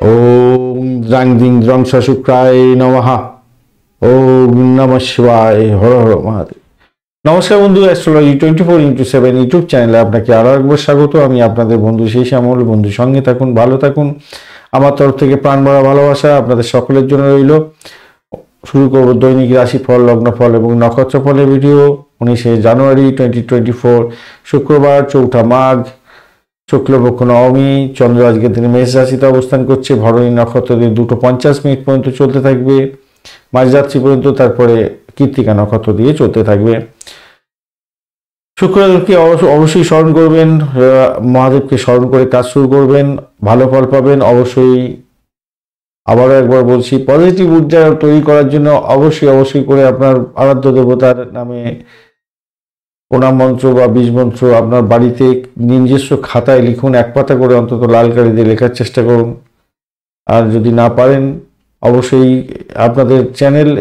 ওম দ্রাং দিং দ্রং স শুক্রায় নমঃ। ওম নমঃ শিবায়, হর হর মহাদেব। নমস্কার বন্ধু, অ্যাস্ট্রোলজি 24x7 ইউটিউব চ্যানেলে আপনাকে আরো একবার স্বাগত। আমি আপনাদের বন্ধু সেই শ্যামল। বন্ধু সঙ্গে থাকুন, ভালো থাকুন। আমার তরফ থেকে প্রাণ ভরা ভালোবাসা আপনাদের সকলের জন্য রইল। শুরু করব দৈনিক রাশিফল, লগ্নফল এবং নক্ষত্র ফলের ভিডিও। 19শে জানুয়ারি 2024 শুক্রবার, 4ঠা মাঘ, শুক্লপক্ষ নবমী। চন্দ্র আজকের দিনে মেষ রাশিতে অবস্থান করছে। ভরণী নক্ষত্র দিয়ে 2:50 পর্যন্ত চলতে থাকবে, মাঝরাত্রি পর্যন্ত। তারপরে কৃত্তিকা নক্ষত্র দিয়ে চলতে থাকবে। শুক্রদেবকে অবশ্যই স্মরণ করবেন, মহাদেবকে স্মরণ করে কাজ শুরু করবেন, ভালো ফল পাবেন অবশ্যই। আবারও একবার বলছি, পজিটিভ ঊর্জা তৈরি করার জন্য অবশ্যই করে আপনার আরাধ্য দেবতার নামে প্রণাম মন্ত্র বা বীজ মন্ত্র আপনার বাড়িতে নিজস্ব খাতায় লিখুন। এক পাতা করে অন্তত লাল কালি দিয়ে লেখার চেষ্টা করুন। আর যদি না পারেন, অবশ্যই আপনাদের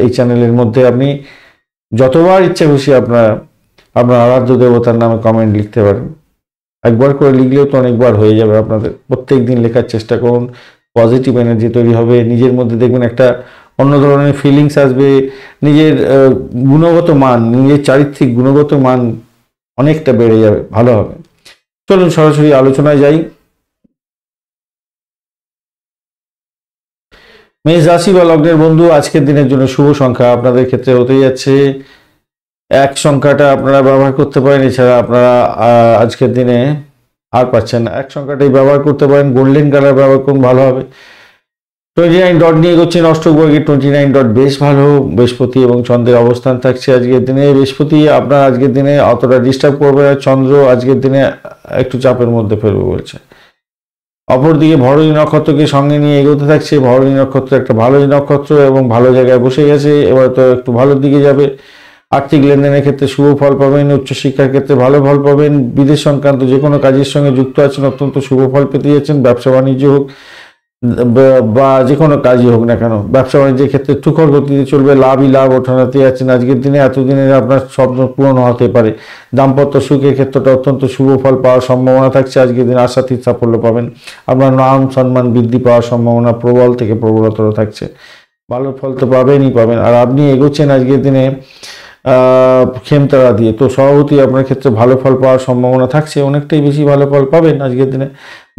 এই চ্যানেলের মধ্যে আপনি যতবার ইচ্ছা খুশি আপনার আরাধ্য দেবতার নামে কমেন্ট লিখতে পারেন। একবার করে লিখলেও তো অনেকবার হয়ে যাবে। আপনাদের প্রত্যেক দিন লেখার চেষ্টা করুন, পজিটিভ এনার্জি তৈরি হবে। নিজের মধ্যে দেখবেন একটা অন্য ধরনের ফিলিংস আসবে। নিজের গুণগত মান, নিজের চারিত্রিক গুণগত মান অনেকটা বেড়ে যাবে, ভালো হবে। চলুন সরাসরি আলোচনায় যাই। মেষ রাশি বা লগ্নের বন্ধু, আজকের দিনের জন্য শুভ সংখ্যা আপনাদের ক্ষেত্রে হতে যাচ্ছে 1 সংখ্যাটা আপনারা ব্যবহার করতে পারেন। এছাড়া আপনারা আজকের দিনে আর পাচ্ছেন না, 1 সংখ্যাটাই ব্যবহার করতে পারেন। গোল্ডেন কালার ব্যবহার করুন, ভালো হবে। 29 ডট নিয়ে এগোচ্ছেন অষ্টক বর্গের 29 ডট বেশ ভালো। বৃহস্পতি এবং চন্দ্রের অবস্থান থাকছে আজকের দিনে। বৃহস্পতি আপনার আজকের দিনে অতটা ডিস্টার্ব করবে না। চন্দ্র আজকের দিনে একটু চাপের মধ্যে ফেলবে বলছে। অপরদিকে ভরণী নক্ষত্রকে সঙ্গে নিয়ে এগোতে থাকছে। ভরণী নক্ষত্র একটা ভালো নক্ষত্র এবং ভালো জায়গায় বসে গেছে, এবার তো একটু ভালোর দিকে যাবে। আর্থিক লেনদেনের ক্ষেত্রে শুভ ফল পাবেন, উচ্চশিক্ষার ক্ষেত্রে ভালো ফল পাবেন। বিদেশ সংক্রান্ত যে কোনো কাজের সঙ্গে যুক্ত আছেন, অত্যন্ত শুভ ফল পেতে যাচ্ছেন। ব্যবসা বাণিজ্য হোক বা যে কোনো কাজই হোক না কেন, ব্যবসা বাণিজ্যের ক্ষেত্রে তুখর গতিতে চলবে, লাভই লাভ ওঠানাতে যাচ্ছেন আজকের দিনে। এতদিনের আপনার স্বপ্ন পূরণ হতে পারে। দাম্পত্য সুখের ক্ষেত্রটা অত্যন্ত শুভ ফল পাওয়ার সম্ভাবনা থাকছে আজকের দিনে। আশাতীত সাফল্য পাবেন। আপনার নাম সম্মান বৃদ্ধি পাওয়ার সম্ভাবনা প্রবল থেকে প্রবলতর থাকছে। ভালো ফল তো পাবেন। আর আপনি এগোচ্ছেন আজকের দিনে খেমতারা দিয়ে, তো সভাপতি আপনার ক্ষেত্রে ভালো ফল পাওয়ার সম্ভাবনা থাকছে, অনেকটাই বেশি ভালো ফল পাবেন আজকের দিনে।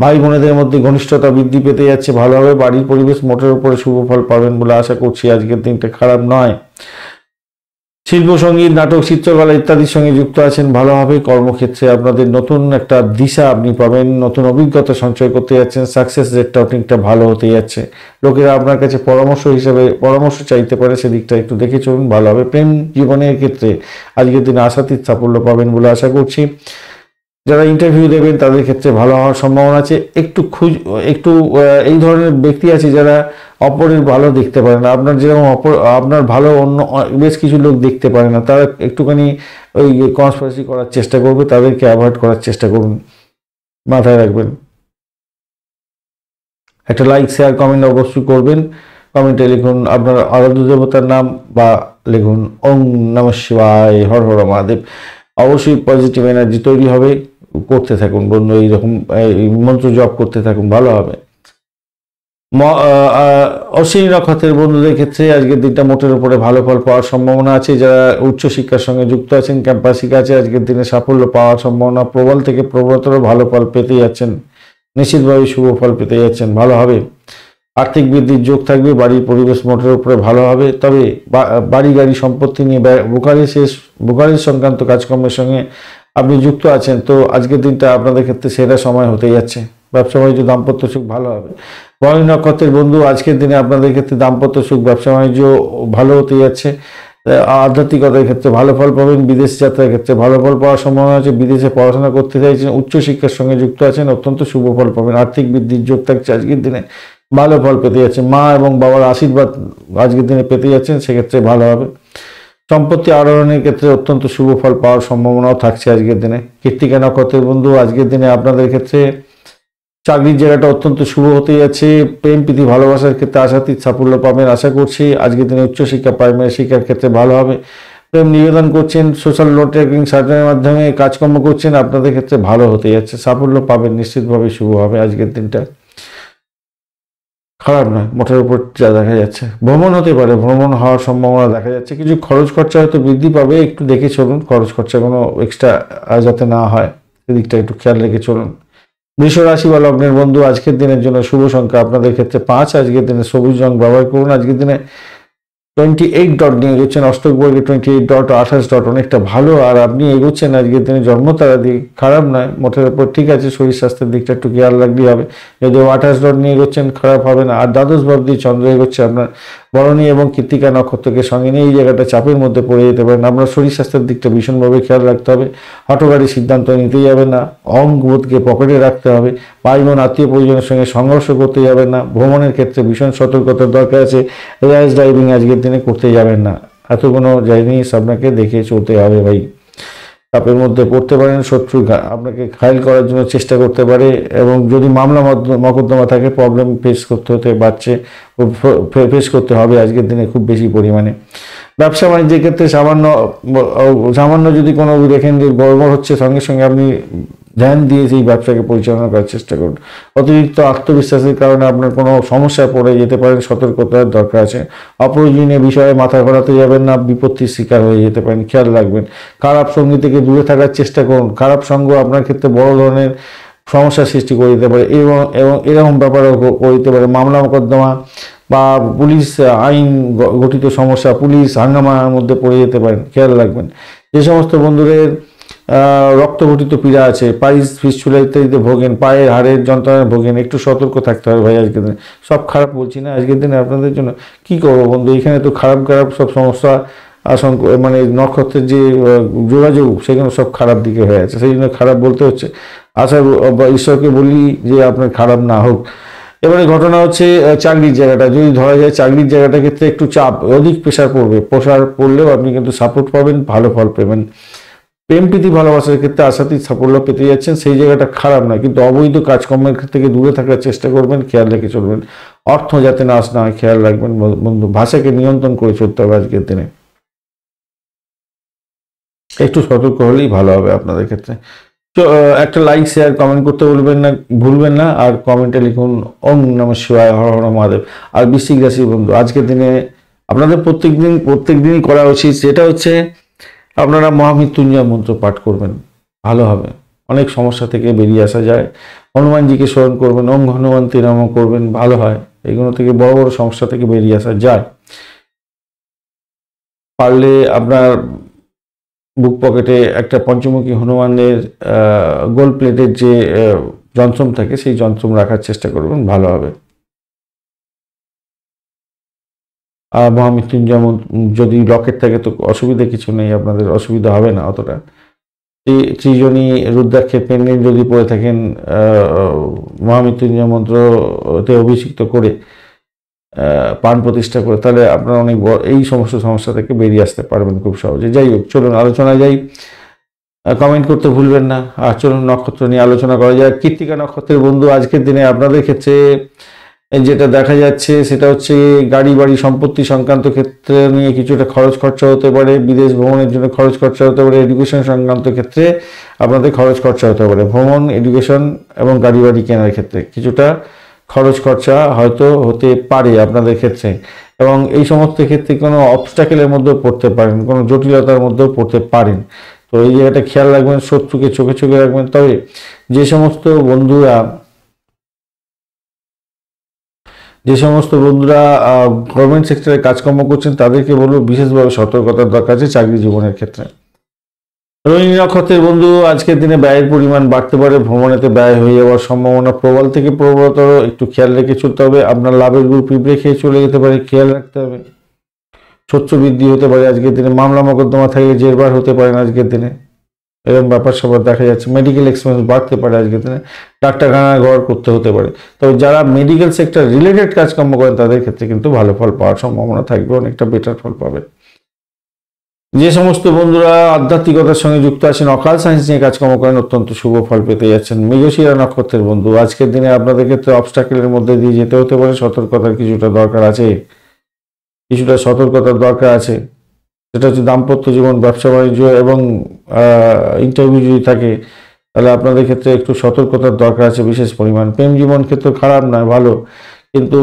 ভাই বোনেদের মধ্যে ঘনিষ্ঠতা বৃদ্ধি পেতে যাচ্ছে, ভালোভাবে। বাড়ির পরিবেশ মোটের উপরে শুভ ফল পাবেন বলে আশা করছি। আজকের দিনটা খারাপ নয়। শিল্প, সঙ্গীত, নাটক, চিত্রকলা ইত্যাদির সঙ্গে যুক্ত আছেন, ভালো হবে। কর্মক্ষেত্রে আপনাদের নতুন একটা দিশা আপনি পাবেন, নতুন অভিজ্ঞতা সঞ্চয় করতে যাচ্ছেন। সাকসেস রেটটা অনেকটা ভালো হতে যাচ্ছে। লোকেরা আপনার কাছে পরামর্শ চাইতে পারে, সেদিকটা একটু দেখে চলুন, ভালো হবে। প্রেম জীবনের ক্ষেত্রে আজকের দিনে আশাতীত সাফল্য পাবেন বলে আশা করছি। যারা ইন্টারভিউ দেবেন তাদের ক্ষেত্রে ভালো হওয়ার সম্ভাবনা আছে। একটু এই ধরনের ব্যক্তি আছে যারা অপরের ভালো দেখতে পারে না। আপনার যেরকম আপনার ভালো অন্য বেশ কিছু লোক দেখতে পারে না, তারা একটুখানি ওই কনস্পিরেসি করার চেষ্টা করবে, তাদেরকে অ্যাভয়েড করার চেষ্টা করুন, মাথায় রাখবেন। একটা লাইক, শেয়ার, কমেন্ট অবশ্যই করবেন। কমেন্টে লিখুন আপনার আরাধ্য দেবতার নাম বা লিখুন ওম নমঃ শিবায়, হর হর মহাদেব। অবশ্যই পজিটিভ এনার্জি তৈরি হবে। করতে থাকুন বন্ধু, এইরকম মন্ত্র জপ করতে থাকুন, ভালো হবে। অশ্বিনী নক্ষত্রের বন্ধুদের ক্ষেত্রে আজকের দিনটা মোটের উপরে ভালো ফল পাওয়ার সম্ভাবনা আছে। যারা উচ্চশিক্ষার সঙ্গে যুক্ত আছেন, ক্যাম্পাসিক আছে, আজকের দিনে সাফল্য পাওয়ার সম্ভাবনা প্রবল থেকে প্রবলতর। ভালো ফল পেতে যাচ্ছেন, নিশ্চিতভাবে শুভ ফল পেতে যাচ্ছেন, ভালো হবে। আর্থিক বৃদ্ধির যোগ থাকবে। বাড়ির পরিবেশ মোটের উপরে ভালো হবে। তবে বাড়ি গাড়ি সম্পত্তি নিয়ে বুকারের সংক্রান্ত কাজকর্মের সঙ্গে আপনি যুক্ত আছেন, তো আজকের দিনটা আপনাদের ক্ষেত্রে সেরা সময় হতে যাচ্ছে। ব্যবসা বাণিজ্য, দাম্পত্য সুখ ভালো হবে। ভরণী নক্ষত্রের বন্ধু, আজকের দিনে আপনাদের ক্ষেত্রে দাম্পত্য সুখ, ব্যবসা বাণিজ্য ভালো হতে যাচ্ছে। আধ্যাত্মিকতার ক্ষেত্রে ভালো ফল পাবেন। বিদেশ যাত্রার ক্ষেত্রে ভালো ফল পাওয়ার সম্ভাবনা আছে। বিদেশে পড়াশোনা করতে চাইছেন, উচ্চশিক্ষার সঙ্গে যুক্ত আছেন, অত্যন্ত শুভ ফল পাবেন। আর্থিক বৃদ্ধির যোগ থাকছে আজকের দিনে, ভালো ফল পেতে যাচ্ছেন। মা এবং বাবার আশীর্বাদ আজকের দিনে পেতে যাচ্ছেন, সেক্ষেত্রে ভালো হবে। সম্পত্তি আরোহণের ক্ষেত্রে অত্যন্ত শুভ ফল পাওয়ার সম্ভাবনাও থাকছে আজকের দিনে। কৃত্তিকা নক্ষত্রের বন্ধু, আজকের দিনে আপনাদের ক্ষেত্রে চাকরির জায়গাটা অত্যন্ত শুভ হতে যাচ্ছে। প্রেম প্রীতি ভালোবাসার ক্ষেত্রে আশাতীত সাফল্য পাবেন আশা করছি। আজকের দিনে উচ্চশিক্ষা, প্রাইমারি শিক্ষার ক্ষেত্রে ভালো হবে। প্রেম নিবেদন করছেন, সোশ্যাল নেটওয়ার্কিং সার্ভের মাধ্যমে কাজকর্ম করছেন, আপনাদের ক্ষেত্রে ভালো হতে যাচ্ছে, সাফল্য পাবেন, নিশ্চিতভাবে শুভ হবে আজকের দিনটা। খারাপ নয়, মোটের উপর যা দেখা যাচ্ছে। ভ্রমণ হতে পারে, ভ্রমণ হওয়ার সম্ভাবনা দেখা যাচ্ছে। কিছু খরচ খরচা হয়তো বৃদ্ধি পাবে, একটু দেখে চলুন, খরচ খরচা কোনো এক্সট্রা যাতে না হয় সেদিকটা একটু খেয়াল রেখে চলুন। বৃষ রাশি বা লগ্নের বন্ধু, আজকের দিনের জন্য শুভ সংখ্যা আপনাদের ক্ষেত্রে 5। আজকের দিনে সবুজ রং ব্যবহার করুন। আজকের দিনে 28 ডট নিয়ে এগোচ্ছেন, অষ্টক বর্গে 28 ডট, 28 ডট অনেকটা ভালো। আর আপনি এগোচ্ছেন আজকের দিনে জন্মতারা দিয়ে, খারাপ নয়, মোটের উপর ঠিক আছে। শরীর স্বাস্থ্যের দিকটা একটু খেয়াল রাখলেই হবে। যদিও 28 ডট নিয়ে এগোচ্ছেন, খারাপ হবে না। আর দ্বাদশ ভাব দিয়ে চন্দ্র এগোচ্ছে আপনার বরণী এবং কৃত্তিকা নক্ষত্রকে সঙ্গে নিয়ে এই জায়গাটা চাপের মধ্যে পড়ে যেতে পারেন। আপনার শরীর স্বাস্থ্যের দিকটা ভীষণভাবে খেয়াল রাখতে হবে। হঠকারী সিদ্ধান্ত নিতে যাবেন না, অহংবোধকে পকেটে রাখতে হবে। ভাই বোন আত্মীয় পরিজনের সঙ্গে সংঘর্ষ করতে যাবেন না। ভ্রমণের ক্ষেত্রে ভীষণ সতর্কতার দরকার আছে। র্যাশ ড্রাইভিং আজকের দিনে করতে যাবেন না। এত কোনো জিনিস আপনাকে দেখে চলতে হবে ভাই। চাপের মধ্যে পড়তে পারেন, শত্রু আপনাকে ঘায়েল করার জন্য চেষ্টা করতে পারে, এবং যদি মামলা মকদ্দমা থাকে প্রবলেম ফেস করতে ফেস করতে হবে আজকের দিনে খুব বেশি পরিমাণে। ব্যবসা বাণিজ্যের ক্ষেত্রে সামান্য যদি কোনো দেখেন যে গড়বড় হচ্ছে, সঙ্গে সঙ্গে আপনি ধ্যান দিয়ে সেই ব্যবসাকে পরিচালনা করার চেষ্টা করুন। অতিরিক্ত আত্মবিশ্বাসের কারণে আপনার কোনো সমস্যায় পড়ে যেতে পারেন, সতর্কতার দরকার আছে। অপ্রয়োজনীয় বিষয়ে মাথা ঘোরাতে যাবেন না, বিপত্তির শিকার হয়ে যেতে পারেন, খেয়াল রাখবেন। খারাপ সঙ্গী থেকে দূরে থাকার চেষ্টা করুন। খারাপ সঙ্গ আপনার ক্ষেত্রে বড় ধরনের সমস্যার সৃষ্টি করে দিতে পারে, এবং এরকম ব্যাপারও করে দিতে পারে। মামলা মোকদ্দমা বা পুলিশ আইন গঠিত সমস্যা, পুলিশ হাঙ্গামার মধ্যে পড়ে যেতে পারেন, খেয়াল রাখবেন। যে সমস্ত বন্ধুদের রক্তঘটিত পীড়া আছে, পাইস ফিস্টুলা ইত্যাদিতে ভোগেন, পায়ের হাড়ের যন্ত্রণায় ভোগেন, একটু সতর্ক থাকতে হবে ভাই আজকের দিনে। সব খারাপ বলছি না, আজকের দিনে আপনাদের জন্য কি করবো বন্ধু, এখানে তো খারাপ খারাপ সব সমস্যা মানে নক্ষত্রের যে যোগাযোগ সেখানে সব খারাপ দিকে হয়ে আছে, সেই জন্য খারাপ বলতে হচ্ছে। আশা ঈশ্বরকে বলি যে আপনার খারাপ না হোক। এবারে ঘটনা হচ্ছে চাকরির জায়গাটা, যদি ধরা যায় চাকরির জায়গাটার ক্ষেত্রে একটু চাপ, অধিক প্রেশার পড়লেও আপনি কিন্তু সাপোর্ট পাবেন, ভালো ফল পাবেন। প্রেম প্রীতি ভালোবাসার ক্ষেত্রে আশাতীত সাফল্য পেতে যাচ্ছেন, সেই জায়গাটা খারাপ নয়, কিন্তু অবৈধ কাজকর্মের থেকে দূরে থাকার চেষ্টা করবেন, খেয়াল রেখে চলবেন। অর্থ যাতে নাশ না হয় খেয়াল রাখবেন বন্ধু। ভাষাকে নিয়ন্ত্রণ করে চলতে হবে আজকের দিনে, একটু সতর্ক হলেই ভালো হবে আপনাদের ক্ষেত্রে। তো একটা লাইক শেয়ার কমেন্ট করতে ভুলবেন না। আর কমেন্টে লিখুন ওম নমঃ শিবায়, হর হর মহাদেব। আর বৃশ্চিক রাশি বন্ধু, আজকের দিনে আপনাদের প্রত্যেক দিনই করা উচিত, যেটা হচ্ছে আপনারা মহামৃত্যুঞ্জয় মন্ত্র পাঠ করবেন, ভালো হবে। অনেক সমস্যা থেকে বেরিয়ে আসা যায়। হনুমানজিকে স্মরণ করবেন, ওম হনুমন্তি নমঃ করবেন, ভালো হয়। এগুলো থেকে বড় বড় সমস্যা থেকে বেরিয়ে আসা যায়। পারলে আপনার বুক পকেটে একটা পঞ্চমুখী হনুমানের গোল্ড প্লেটের যে যন্ত্রম থাকে সেই যন্ত্রম রাখার চেষ্টা করবেন, ভালো হবে। আর মহামৃত্যুঞ্জয় যদি লকেট থাকে তো অসুবিধা কিছু নেই, আপনাদের অসুবিধা হবে না অতটা। ত্রিজনী রুদ্রাক্ষের পেন্ডেন্ট যদি পরে থাকেন, মহামৃত্যুঞ্জয় মন্ত্রতে অভিষিক্ত করে প্রাণ প্রতিষ্ঠা করে, তাহলে আপনারা অনেক এই সমস্ত সমস্যা থেকে বেরিয়ে আসতে পারবেন খুব সহজে। যাই হোক, চলুন আলোচনায় যাই। কমেন্ট করতে ভুলবেন না। আর চলুন নক্ষত্র নিয়ে আলোচনা করা যায়। কৃত্তিকা নক্ষত্রের বন্ধু, আজকের দিনে আপনাদের ক্ষেত্রে যেটা দেখা যাচ্ছে সেটা হচ্ছে গাড়ি বাড়ি সম্পত্তি সংক্রান্ত ক্ষেত্রে নিয়ে কিছুটা খরচ খরচা হতে পারে, বিদেশ ভ্রমণের জন্য খরচ খরচা হতে পারে, এডুকেশন সংক্রান্ত ক্ষেত্রে আপনাদের খরচ খরচা হতে পারে। ভ্রমণ, এডুকেশন এবং গাড়ি বাড়ি কেনার ক্ষেত্রে কিছুটা খরচ খরচা হয়তো হতে পারে আপনাদের ক্ষেত্রে, এবং এই সমস্ত ক্ষেত্রে কোনো অবস্টাকেলের মধ্যেও পড়তে পারেন, কোনো জটিলতার মধ্যেও পড়তে পারেন। তো এই জায়গাটা খেয়াল রাখবেন, শত্রুকে চোখে চোখে রাখবেন। তবে যে সমস্ত বন্ধুরা গভর্নমেন্ট সেক্টরে কাজকর্ম করছেন তাদেরকে বলবো বিশেষভাবে সতর্কতার দরকার আছে চাকরি জীবনের ক্ষেত্রে। রোহিণী নক্ষত্রের বন্ধু, আজকের দিনে ব্যয়ের পরিমাণ বাড়তে পারে, ভ্রমণেতে ব্যয় হয়ে যাওয়ার সম্ভাবনা প্রবল থেকে প্রবলতর, একটু খেয়াল রেখে চলতে হবে। আপনার লাভের গুরু পিঁপড়ে খেয়ে চলে যেতে পারে, খেয়াল রাখতে হবে। শত্রু বৃদ্ধি হতে পারে আজকের দিনে, মামলা মোকদ্দমা থেকে জেরবার হতে পারেন আজকের দিনে, এরকম ব্যাপার সবার দেখা যাচ্ছে। মেডিকেল এক্সপেন্স বাড়তে পারে আজকের দিনে, ডাক্তারখানা ঘর করতে হতে পারে। তবে যারা মেডিকেল সেক্টর রিলেটেড কাজকর্ম করেন তাদের ক্ষেত্রে কিন্তু ভালো ফল পাওয়ার সম্ভাবনা থাকবে, অনেকটা বেটার ফল পাবেন। যে সমস্ত বন্ধুরা আধ্যাত্মিকতার সঙ্গে যুক্ত আছেন, অকাল সায়েন্স নিয়ে কাজকর্ম করেন, অত্যন্ত শুভ ফল পেতে যাচ্ছেন। মৃগশিরা নক্ষত্রের বন্ধু, আজকের দিনে আপনাদের ক্ষেত্রে অবস্টাকেলের মধ্যে দিয়ে যেতে হতে পারে, সতর্কতার কিছুটা দরকার আছে, কিছুটা সতর্কতার দরকার আছে। সেটা হচ্ছে দাম্পত্য জীবন, ব্যবসা বাণিজ্য এবং ইন্টারভিউ যদি থাকে তাহলে আপনাদের ক্ষেত্রে একটু সতর্কতার দরকার আছে বিশেষ পরিমাণ। প্রেম জীবন ক্ষেত্রে খারাপ নয়, ভালো, কিন্তু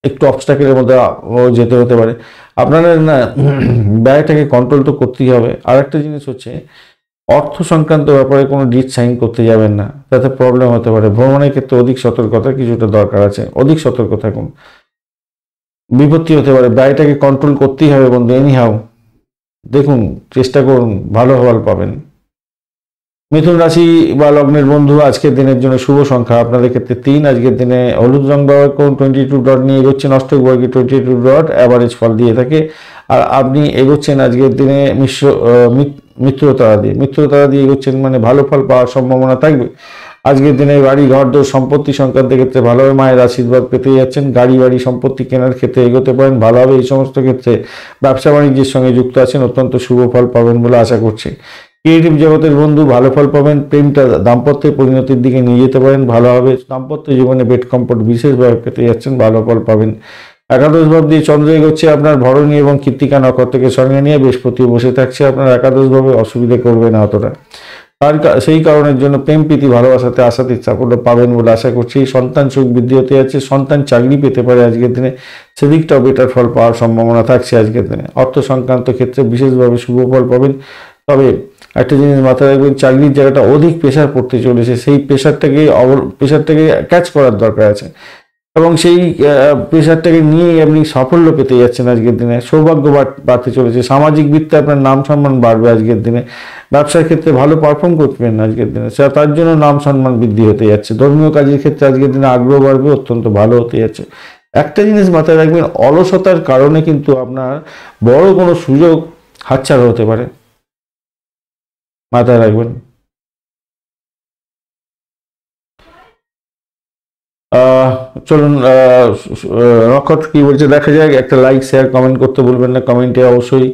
একটু অবস্টাকেলের মধ্যে যেতে হতে পারে। আপনাদের না ব্যয়টাকে কন্ট্রোল তো করতেই হবে। আর একটা জিনিস হচ্ছে, অর্থ সংক্রান্ত ব্যাপারে কোনো ডিট সাইন করতে যাবেন না, তাতে প্রবলেম হতে পারে। ভ্রমণের ক্ষেত্রে অধিক সতর্কতা কিছুটা দরকার আছে, অধিক সতর্ক থাকুন, বিপত্তি হতে পারে। ব্যয়টাকে কন্ট্রোল করতেই হবে বন্ধু, এনিহাও দেখুন, চেষ্টা করুন, ভালো ফল পাবেন। মিথুন রাশি বা লগ্নের বন্ধু, আজকের দিনের জন্য শুভ সংখ্যা আপনাদের ক্ষেত্রে 3। আজকের দিনে হলুদ রং ব্যবহার করুন, 22 ডট নিয়ে এগোচ্ছেন। অষ্টক বর্গে 22 ডট অ্যাভারেজ ফল দিয়ে থাকে। আর আপনি এগোচ্ছেন আজকের দিনে মিত্র তারা দিয়ে এগোচ্ছেন, মানে ভালো ফল পাওয়ার সম্ভাবনা থাকবে। আজকের দিনে বাড়ি ঘর দোর সম্পত্তি সংক্রান্ত ক্ষেত্রে ভালোভাবে মায়ের আশীর্বাদ পেতে যাচ্ছেন। গাড়ি বাড়ি সম্পত্তি কেনার ক্ষেত্রে এগোতে পারেন ভালোভাবে। এই সমস্ত ক্ষেত্রে ব্যবসা বাণিজ্যের সঙ্গে যুক্ত আছেন, অত্যন্ত শুভ ফল পাবেন বলে আশা করছি। ক্রিয়েটিভ জগতের বন্ধু, ভালো ফল পাবেন। প্রেমটা দাম্পত্যের পরিণতির দিকে নিয়ে যেতে পারেন ভালোভাবে। দাম্পত্য জীবনে বেড কমফোর্ট বিশেষভাবে পেতে যাচ্ছেন, ভালো ফল পাবেন। একাদশ ভাব দিয়ে চন্দ্র এগোচ্ছে আপনার ভরণী এবং কৃত্তিকা নক্ষত্রকে সঙ্গে নিয়ে। বৃহস্পতি বসে থাকছে, আপনার একাদশ ভাবে অসুবিধা করবে না অতটা। সেই কারণের জন্য প্রেম প্রীতি ভালোবাসাতে আশাতীত সাফল্য পাবেন বলে আশা করছি। সন্তান সুখ বৃদ্ধি হতে যাচ্ছে, সন্তান চাকরি পেতে পারে আজকের দিনে, সেদিকটাও বেটার ফল পাওয়ার সম্ভাবনা থাকছে আজকের দিনে। অর্থ সংক্রান্ত ক্ষেত্রে বিশেষভাবে শুভ ফল পাবেন। তবে একটা জিনিস মাথায় রাখবেন, চাকরির জায়গাটা অধিক প্রেশার পড়তে চলেছে, সেই প্রেশারটাকে ক্যাচ করার দরকার আছে, এবং সেই প্রেশারটাকে নিয়েই আপনি সাফল্য পেতে যাচ্ছেন আজকের দিনে। সৌভাগ্য বাড়তে চলেছে, সামাজিক বৃত্তে আপনার নাম সম্মান বাড়বে আজকের দিনে। ব্যবসার ক্ষেত্রে ভালো পারফর্ম করবেন আজকের দিনে, তার জন্য নাম সম্মান বৃদ্ধি হতে যাচ্ছে। ধর্মীয় কাজের ক্ষেত্রে আজকের দিনে আগ্রহ বাড়বে, অত্যন্ত ভালো হতে যাচ্ছে। একটা জিনিস মাথায় রাখবেন, অলসতার কারণে কিন্তু আপনার বড় কোনো সুযোগ হাতছাড়া হতে পারে, মাথায় রাখবেন। চলুন নক্ষত্র কি বলছে দেখা যায়। একটা লাইক শেয়ার কমেন্ট করতে ভুলবেন না, কমেন্টে অবশ্যই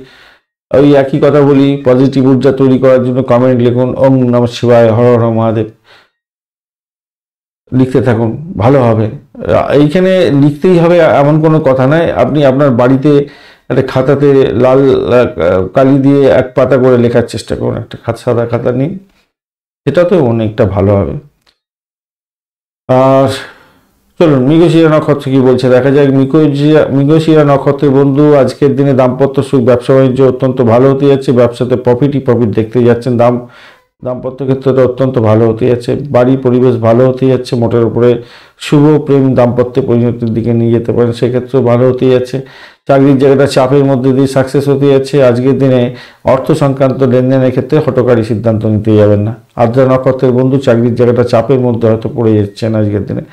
ওই একই কথা বলি, পজিটিভ ঊর্জা তৈরি করার জন্য কমেন্ট লিখুন, ওম নমঃ শিবায়, হর হর মহাদেব লিখতে থাকুন, ভালো হবে। এইখানে লিখতেই হবে এমন কোনো কথা নাই। আপনি আপনার বাড়িতে একটা খাতাতে লাল কালি দিয়ে এক পাতা করে লেখার চেষ্টা করুন, একটা সাদা খাতা নিন, সেটাতেও অনেকটা ভালো হবে। আর চলুন মৃগশিরা নক্ষত্র কি বলছে দেখা যায়। মৃগশিরা নক্ষত্রের বন্ধু, আজকের দিনে দাম্পত্য সুখ ব্যবসা বাণিজ্য অত্যন্ত ভালো হতে যাচ্ছে। ব্যবসাতে প্রফিট দেখতে যাচ্ছেন। দাম্পত্য ক্ষেত্রে অত্যন্ত ভালো হতে যাচ্ছে। বাড়ি পরিবেশ ভালো হতে যাচ্ছে। মোটের উপরে শুভ প্রেম দাম্পত্যে পরিণতির দিকে নিয়ে যেতে পারেন, সেক্ষেত্রেও ভালো হতে যাচ্ছে। চাকরির জায়গাটা চাপের মধ্যে দিয়ে সাকসেস হতে যাচ্ছে। আজকের দিনে অর্থ সংক্রান্ত লেনদেনের ক্ষেত্রে হঠকারী সিদ্ধান্ত নিতে যাবেন না। আদ্রা নক্ষত্রের বন্ধু, চাকরির জায়গাটা চাপের মধ্যে হয়তো পড়ে যাচ্ছেন আজকের দিনে,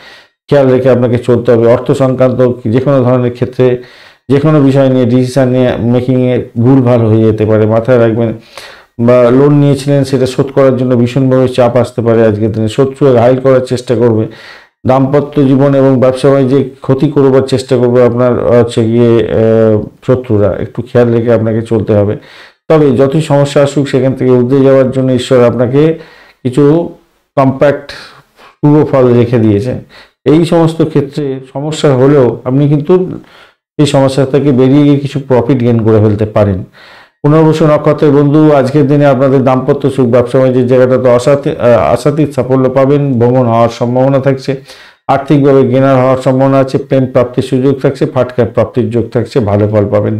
খেয়াল রেখে আপনাকে চলতে হবে। অর্থ সংক্রান্ত যে কোনো ধরনের ক্ষেত্রে যে কোনো বিষয় নিয়ে ডিসিশন নিয়ে মেকিংয়ে ভুলভাল হয়ে যেতে পারে, মাথায় রাখবেন। বা লোন নিয়েছিলেন, সেটা শোধ করার জন্য ভীষণভাবে চাপ আসতে পারে আজকের দিনে। শত্রু ঘায়েল করার চেষ্টা করবে। দাম্পত্য জীবন এবং ব্যবসা বাণিজ্যে ক্ষতি করবার চেষ্টা করবে আপনার হচ্ছে গিয়ে শত্রুরা, একটু খেয়াল রেখে আপনাকে চলতে হবে। তবে যতই সমস্যা আসুক, সেখান থেকে উঠে যাওয়ার জন্য ঈশ্বর আপনাকে কিছু কম্প্যাক্ট শুভ ফল রেখে দিয়েছে। এই সমস্ত ক্ষেত্রে সমস্যা হলেও আপনি কিন্তু এই সমস্যা থেকে বেরিয়ে গিয়ে কিছু প্রফিট গেইন করে ফেলতে পারেন। পুনর্বসু নক্ষত্রের বন্ধু, আজকের দিনে আপনাদের দাম্পত্য সুখ ব্যবসা বাণিজ্যের জায়গাটাতে আশাতীত সাফল্য পাবেন। ভ্রমণ হওয়ার সম্ভাবনা থাকছে। আর্থিকভাবে গেনার হওয়ার সম্ভাবনা আছে। প্রেম প্রাপ্তির সুযোগ থাকছে। ফাটকা প্রাপ্তির যোগ থাকছে, ভালো ফল পাবেন।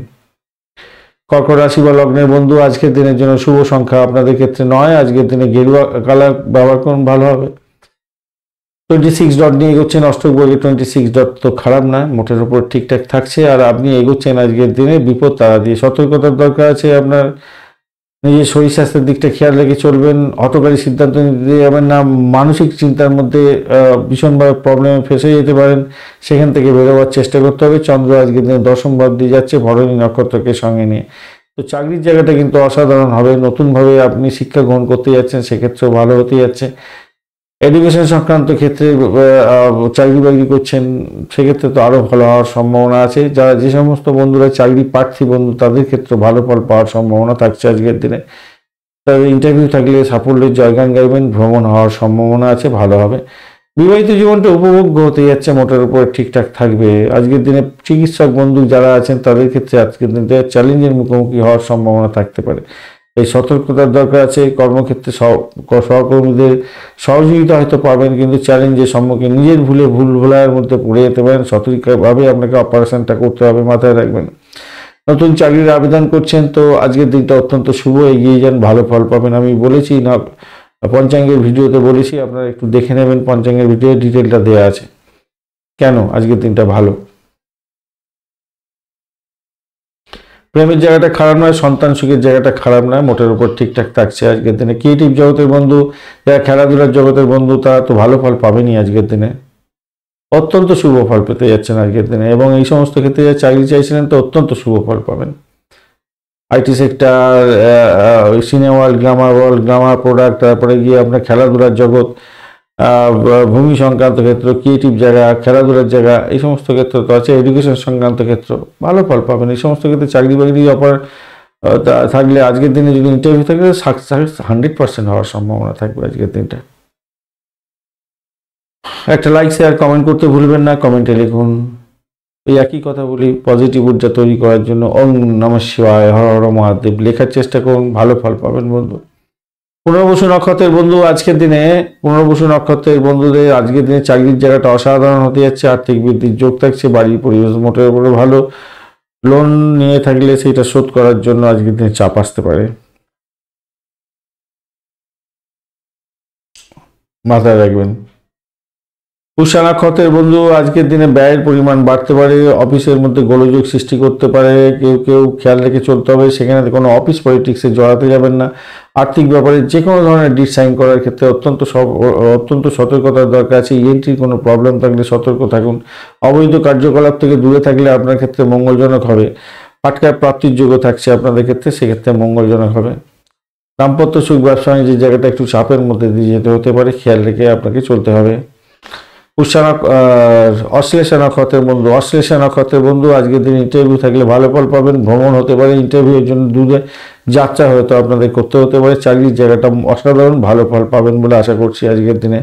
কর্কট রাশি বা লগ্নের বন্ধু, আজকের দিনের জন্য শুভ সংখ্যা আপনাদের ক্ষেত্রে 9। আজকের দিনে গেরুয়া কালার ব্যবহার করুন, ভালো হবে। 26 ডট নিয়ে এগোচ্ছেন। অষ্টক বর্গে 26 ডট তো খারাপ না, মোটের উপর ঠিকঠাক থাকছে। আর আপনি এগোচ্ছেন আজকের দিনে বিপদ তারা দিয়ে। সতর্কতার দরকার আছে। আপনার নিজের শরীর স্বাস্থ্যের দিকটা খেয়াল রেখে চলবেন। হঠকারী সিদ্ধান্ত নিতে যাবেন না। মানসিক চিন্তার মধ্যে ভীষণভাবে প্রবলেমে ফেসে যেতে পারেন, সেখান থেকে বেরোবার চেষ্টা করতে হবে। চন্দ্র আজকের দিনে দশম ভাব দিয়ে যাচ্ছে ভরণী নক্ষত্রকে সঙ্গে নিয়ে। তো চাকরির জায়গাটা কিন্তু অসাধারণ হবে। নতুনভাবে আপনি শিক্ষা গ্রহণ করতে যাচ্ছেন, সেক্ষেত্রেও ভালো হতে যাচ্ছে। এডুকেশন সংক্রান্ত ক্ষেত্রে চাকরি বাকরি করছেন, সেক্ষেত্রে তো আরও ভালো হওয়ার সম্ভাবনা আছে। যারা যে সমস্ত বন্ধুরা চাকরি প্রার্থী বন্ধু, তাদের ক্ষেত্রে ভালো ফল পাওয়ার সম্ভাবনা থাকছে আজকের দিনে। তাদের ইন্টারভিউ থাকলে সাফল্যের জয়গান গাইবেন। ভ্রমণ হওয়ার সম্ভাবনা আছে, ভালো হবে। বিবাহিত জীবনটা উপভোগ্য হতে যাচ্ছে, মোটের উপরে ঠিকঠাক থাকবে। আজকের দিনে চিকিৎসক বন্ধু যারা আছেন, তাদের ক্ষেত্রে আজকের দিনে চ্যালেঞ্জের মুখোমুখি হওয়ার সম্ভাবনা থাকতে পারে। এই সতর্কতার দরকার আছে। কর্মক্ষেত্রে সহকর্মীদের সহযোগিতা হয়তো পাবেন, কিন্তু চ্যালেঞ্জের সম্মুখীন নিজের ভুল ভোলার মধ্যে পড়ে যেতে পারেন। সতর্কভাবে আপনাকে অপারেশনটা করতে হবে, মাথায় রাখবেন। নতুন চাকরির আবেদন করছেন তো আজকের দিনটা অত্যন্ত শুভ, এগিয়ে যান, ভালো ফল পাবেন। আমি বলেছি না, পঞ্চাঙ্গের ভিডিওতে বলেছি, আপনারা একটু দেখে নেবেন, পঞ্চাঙ্গের ভিডিও ডিটেলটা দেওয়া আছে কেন আজকের দিনটা ভালো। প্রেমের জায়গাটা খারাপ নয়, সন্তান সুখের জায়গাটা খারাপ নয়, মোটের উপর ঠিকঠাক থাকছে আজকের দিনে। ক্রিয়েটিভ জগতের বন্ধু, যারা খেলাধুলার জগতের বন্ধু, তারা তো ভালো ফল পাবেনই আজকের দিনে, অত্যন্ত শুভ ফল পেতে যাচ্ছেন আজকের দিনে। এবং এই সমস্ত ক্ষেত্রে যারা চাকরি চাইছিলেন তো অত্যন্ত শুভ ফল পাবেন। IT sector, cinema world, Glamour product, তারপরে গিয়ে আপনার খেলাধুলার জগৎ, ভূমি সংক্রান্ত ক্ষেত্র, ক্রিয়েটিভ জায়গা, খেলাধুলার জায়গা, এই সমস্ত ক্ষেত্র তো আছে। এডুকেশন সংক্রান্ত ক্ষেত্র ভালো ফল পাবেন। এই সমস্ত ক্ষেত্রে চাকরি বাকরি অফার থাকলে আজকের দিনে যদি ইন্টারভিউ থাকে 100% হওয়ার সম্ভাবনা থাকবে আজকের দিনটা। একটা লাইক শেয়ার কমেন্ট করতে ভুলবেন না, কমেন্টে লিখুন। এই একই কথা বলি, পজিটিভ ঊর্জা তৈরি করার জন্য ওম নমঃ শিবায়, হর হর মহাদেব লেখার চেষ্টা করুন, ভালো ফল পাবেন বন্ধু। পুনর্বসু নক্ষত্রের বন্ধু, আজকের দিনে পুনর্বসু নক্ষত্রের বন্ধুদের আজকের দিনে চাকরির জায়গাটা অসাধারণ হতে যাচ্ছে। আর্থিক বৃদ্ধির যোগ থাকছে, বাড়ির পরিবেশ মোটের উপরে ভালো। লোন নিয়ে থাকলে সেটা শোধ করার জন্য আজকের দিনে চাপ আসতে পারে, মাথায় রাখবেন। পুষ্যা নক্ষত্রের বন্ধু, আজকের দিনে ব্যয়ের পরিমাণ বাড়তে পারে, অফিসের মধ্যে গোলযোগ সৃষ্টি করতে পারে। কেউ খেয়াল রেখে চলতে হবে, সেখানে কোনো অফিস পলিটিক্সে জড়াতে যাবেন না। আর্থিক ব্যাপারে যে কোনো ধরনের ডিল সাইন করার ক্ষেত্রে অত্যন্ত সতর্কতার দরকার আছে। ইএনটির কোনো প্রবলেম থাকলে সতর্ক থাকুন। অবৈধ কার্যকলাপ থেকে দূরে থাকলে আপনার ক্ষেত্রে মঙ্গলজনক হবে। পাটকার প্রাপ্তির যোগ্য থাকছে আপনাদের ক্ষেত্রে, সেক্ষেত্রে মঙ্গলজনক হবে। দাম্পত্য সুখ, ব্যবসা বাণিজ্যের জায়গাটা একটু চাপের মধ্যে দিয়ে যেতে হতে পারে, খেয়াল রেখে আপনাকে চলতে হবে। অশ্লেষা নক্ষত্রের বন্ধু, আজকের দিন ইন্টারভিউ থাকলে ভালো ফল পাবেন। ভ্রমণ হতে পারে, ইন্টারভিউর জন্য দূরে যাত্রা হয়তো আপনাদের করতে হতে পারে। চাকরির জায়গাটা অসাধারণ, ভালো ফল পাবেন বলে আশা করছি আজকের দিনে।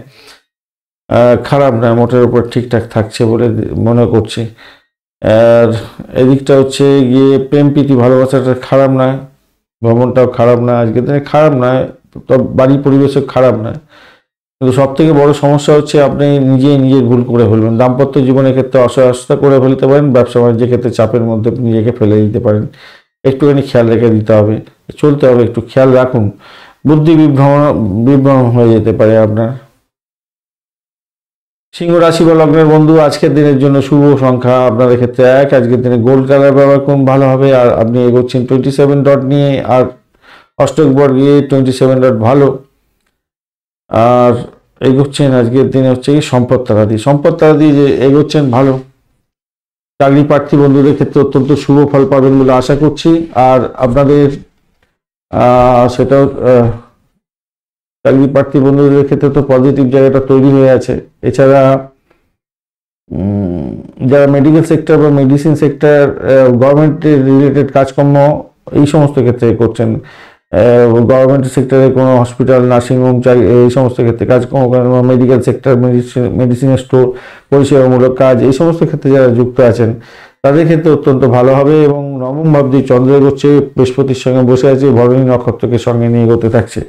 খারাপ নয়, মোটের উপর ঠিকঠাক থাকছে বলে মনে করছি। আর এদিকটা হচ্ছে গিয়ে প্রেম প্রীতি ভালোবাসাটা খারাপ নয়, ভ্রমণটাও খারাপ নয় আজকের দিনে, খারাপ নয়, তবে বাড়ির পরিবেশও খারাপ নয়। কিন্তু সব থেকে বড় সমস্যা হচ্ছে আপনি নিজের ভুল করে ফেলবেন। দাম্পত্য জীবনের ক্ষেত্রে অসহায়তা করে ফেলতে পারেন, ব্যবসা বাণিজ্যের ক্ষেত্রে চাপের মধ্যে নিজেকে ফেলে দিতে পারেন। একটুখানি খেয়াল রেখে দিতে হবে, চলতে হবে, একটু খেয়াল রাখুন। বুদ্ধি বিভ্রম হয়ে যেতে পারে আপনার। সিংহ রাশি বা লগ্নের বন্ধু, আজকের দিনের জন্য শুভ সংখ্যা আপনাদের ক্ষেত্রে 1। আজকের দিনে গোল্ড কালার ব্যবহার করুন, ভালো হবে। আর আপনি এগোচ্ছেন 27 ডট নিয়ে, আর অষ্টক বর্গে 27 ডট ভালো। আর এগোচ্ছেন আজকের দিনে হচ্ছে কি সম্পদ তারা দিয়ে যে এগোচ্ছেন ভালো। চাকরি প্রার্থী বন্ধুদের ক্ষেত্রে অত্যন্ত শুভ ফল পাবেন বলে আশা করছি। আর আপনাদের সেটাও চাকরি প্রার্থী বন্ধুদের ক্ষেত্রে তো পজিটিভ জায়গাটা তৈরি হয়ে আছে। এছাড়া যারা মেডিকেল সেক্টর বা মেডিসিন সেক্টর, গভর্নমেন্টের রিলেটেড কাজকর্ম, এই সমস্ত ক্ষেত্রে করছেন, গভর্নমেন্ট সেক্টরে কোনো হসপিটাল, নার্সিংহোম, এই সমস্ত ক্ষেত্রে কাজকর্ম করেন, মেডিকেল সেক্টর, মেডিসিনের স্টোর, পরিষেবামূলক কাজ, এই সমস্ত ক্ষেত্রে যারা যুক্ত আছেন তাদের ক্ষেত্রে অত্যন্ত ভালো হবে। এবং নবম ভাব দিয়ে চন্দ্র এগোচ্ছে, বৃহস্পতির সঙ্গে বসে আছে, ভরণী নক্ষত্রকে সঙ্গে নিয়ে এগোতে থাকছে।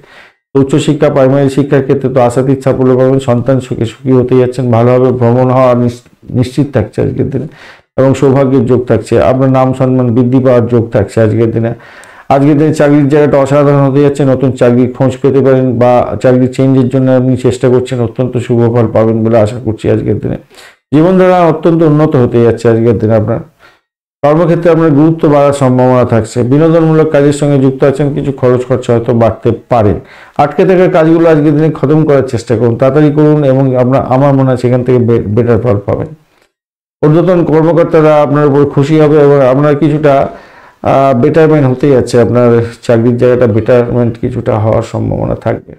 উচ্চশিক্ষা, প্রাইমারি শিক্ষার ক্ষেত্রে তো আশাতীত সাফল্য পাবেন। সন্তান সুখী হতে যাচ্ছেন, ভালো হবে। ভ্রমণ হওয়া নিশ্চিত থাকছে আজকের দিনে, এবং সৌভাগ্যের যোগ থাকছে। আপনার নাম সম্মান বৃদ্ধি পাওয়ার যোগ থাকছে আজকের দিনে। আজকের দিনে চাকরির জায়গাটা অসাধারণ হতে যাচ্ছে, নতুন চাকরির খোঁজ পেতে পারেন, বা চাকরি চেঞ্জের জন্য আপনি চেষ্টা করছেন, অত্যন্ত শুভ ফল পাবেন বলে আশা করছি আজকের দিনে। জীবনধারা অত্যন্ত উন্নত হতে যাচ্ছে আজকের দিনে। আপনার কর্মক্ষেত্রে আপনার গুরুত্ব বাড়ার সম্ভাবনা থাকছে। বিনোদনমূলক কাজের সঙ্গে যুক্ত আছেন, কিছু খরচ খরচা হয়তো বাড়তে পারে। আটকে থাকা কাজগুলো আজকের দিনে খতম করার চেষ্টা করুন, তাড়াতাড়ি করুন, এবং আমার মনে হয় সেখান থেকে বেটার ফল পাবেন। ঊর্ধ্বতন কর্মকর্তারা আপনার উপর খুশি হবে, এবং আপনার কিছুটা বেটারমেন্ট হতে যাচ্ছে। আপনার চাকরির জায়গাটা বেটারমেন্ট কিছুটা হওয়ার সম্ভাবনা থাকবে।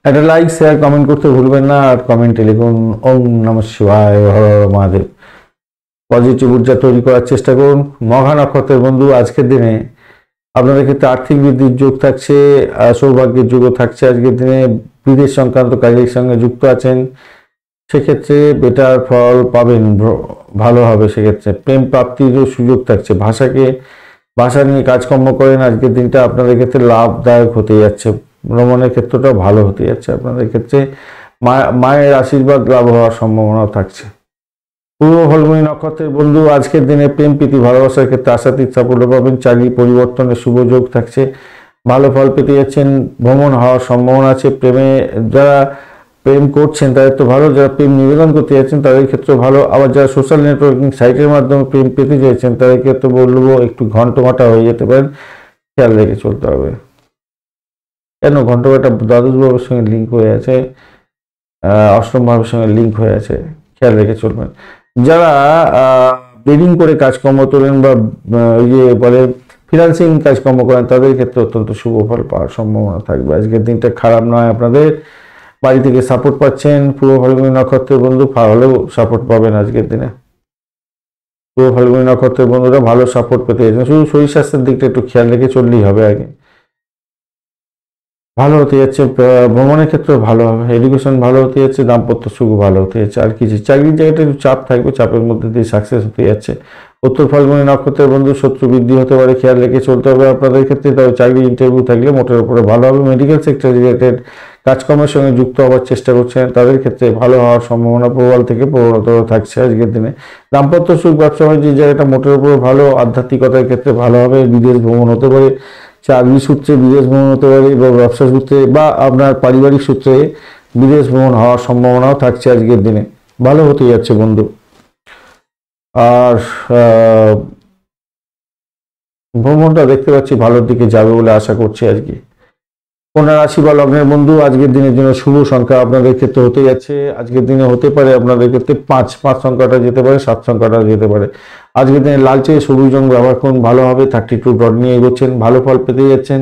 একটা লাইক শেয়ার কমেন্ট করতে ভুলবেন না, আর কমেন্টে লিখুন ওম নমঃ শিবায়, হর হর মহাদেব। পজিটিভ ঊর্জা তৈরি করার চেষ্টা করুন। মঘা নক্ষত্রের বন্ধু, আজকের দিনে আপনাদের ক্ষেত্রে আর্থিক বৃদ্ধির যোগ থাকছে, সৌভাগ্যের যোগও থাকছে। আজকের দিনে বিদেশ সংক্রান্ত কাজের সঙ্গে যুক্ত আছেন, সেক্ষেত্রে বেটার ফল পাবেন, ভালো হবে। সেক্ষেত্রে প্রেম প্রাপ্তিরও সুযোগ থাকছে। ভাষাকে ভাষা নিয়ে কাজকর্ম করেন, আজকের দিনটা আপনাদের ক্ষেত্রে লাভদায়ক হতে যাচ্ছে। ভ্রমণের ক্ষেত্রটাও ভালো হতে যাচ্ছে আপনাদের ক্ষেত্রে। মায়ের আশীর্বাদ লাভ হওয়ার সম্ভাবনাও থাকছে। পূর্ব ফাল্গুনী নক্ষত্রের বন্ধু আজকের দিনে প্রেম প্রীতি ভালোবাসার ক্ষেত্রে আশাতীত সাফল্য পাবেন। চাকরি পরিবর্তনের শুভ যোগ থাকছে, ভালো ফল পেতে যাচ্ছেন। ভ্রমণ হওয়ার সম্ভাবনা আছে। যারা প্রেম করছেন তাদের তো ভালো, যারা প্রেম নিবেদন করতে যাচ্ছেন তাদের ক্ষেত্রে ভালো। আবার যারা সোশ্যাল নেটওয়ার্কিং সাইটের মাধ্যমে প্রেম পেতে চাইছেন তাদের ক্ষেত্রে বলবো একটু ঘন্টঘাটা হয়ে যেতে পারেন, খেয়াল রেখে চলতে হবে। কেন ঘন্টঘাটা দ্বাদশ ভাবের সঙ্গে লিঙ্ক হয়ে আছে, অষ্টম ভাবের সঙ্গে লিঙ্ক হয়ে আছে, খেয়াল রেখে চলবেন। যারা বিডিং করে কাজকর্ম তোলেন বা বলে ফিনান্সিং কাজকর্ম করেন তাদের ক্ষেত্রে অত্যন্ত শুভ ফল পাওয়ার সম্ভাবনা থাকবে। আজকের দিনটা খারাপ নয়, আপনাদের বাড়ি থেকে সাপোর্ট পাচ্ছেন। পূর্ব ফাল্গুনী নক্ষত্রের বন্ধু ভালো সাপোর্ট পাবেন আজকের দিনে। পূর্ব ফাল্গুনী নক্ষত্রের বন্ধুরা ভালো সাপোর্ট পেতে যাচ্ছেন, শুধু শরীর স্বাস্থ্যের দিকটা একটু খেয়াল রেখে চললেই হবে। আগে ভালো হতে যাচ্ছে, ভ্রমণের ক্ষেত্রে ভালো হবে, এডুকেশন ভালো হতে যাচ্ছে, দাম্পত্য সুখ ভালো হতে যাচ্ছে। আর কিছু চাকরির জায়গাটা একটু চাপ থাকবে, চাপের মধ্যে দিয়ে সাকসেস হতে যাচ্ছে। উত্তর ফাল্গুনী নক্ষত্রের বন্ধু শত্রু বৃদ্ধি হতে পারে, খেয়াল রেখে চলতে হবে আপনাদের ক্ষেত্রে। তবে চাকরি ইন্টারভিউ থাকলে মোটের উপরে ভালো হবে। মেডিকেল সেক্টর রিলেটেড কাজকর্মের সঙ্গে যুক্ত হওয়ার চেষ্টা করছেন তাদের ক্ষেত্রে ভালো হওয়ার সম্ভাবনা প্রবল থেকে প্রবলতর থাকছে আজকের দিনে। দাম্পত্য সুখ ব্যবসা বাণিজ্যের জায়গাটা মোটের উপরে ভালো, আধ্যাত্মিকতার ক্ষেত্রে ভালো হবে। বিদেশ ভ্রমণ হতে পারে, চাকরি সূত্রে বিদেশ ভ্রমণ হতে পারে বা ব্যবসা সূত্রে বা আপনার পারিবারিক সূত্রে বিদেশ ভ্রমণ হওয়ার সম্ভাবনাও থাকছে আজকের দিনে, ভালো হতে যাচ্ছে বন্ধু। আর ভ্রমণটা দেখতে পাচ্ছি ভালোর দিকে যাবে বলে আশা করছি আজকে। কন্যা রাশি বা লগ্নের বন্ধু আজকের দিনের জন্য শুভ সংখ্যা আপনাদের ক্ষেত্রে হতে যাচ্ছে। আজকের দিনে হতে পারে আপনাদের ক্ষেত্রে 5 সংখ্যাটা যেতে পারে, 7 সংখ্যাটা যেতে পারে। আজকের দিনে লালচে সবুজ রং ব্যবহার করুন, ভালো হবে। 32 ডট নিয়ে এগোচ্ছেন, ভালো ফল পেতে যাচ্ছেন।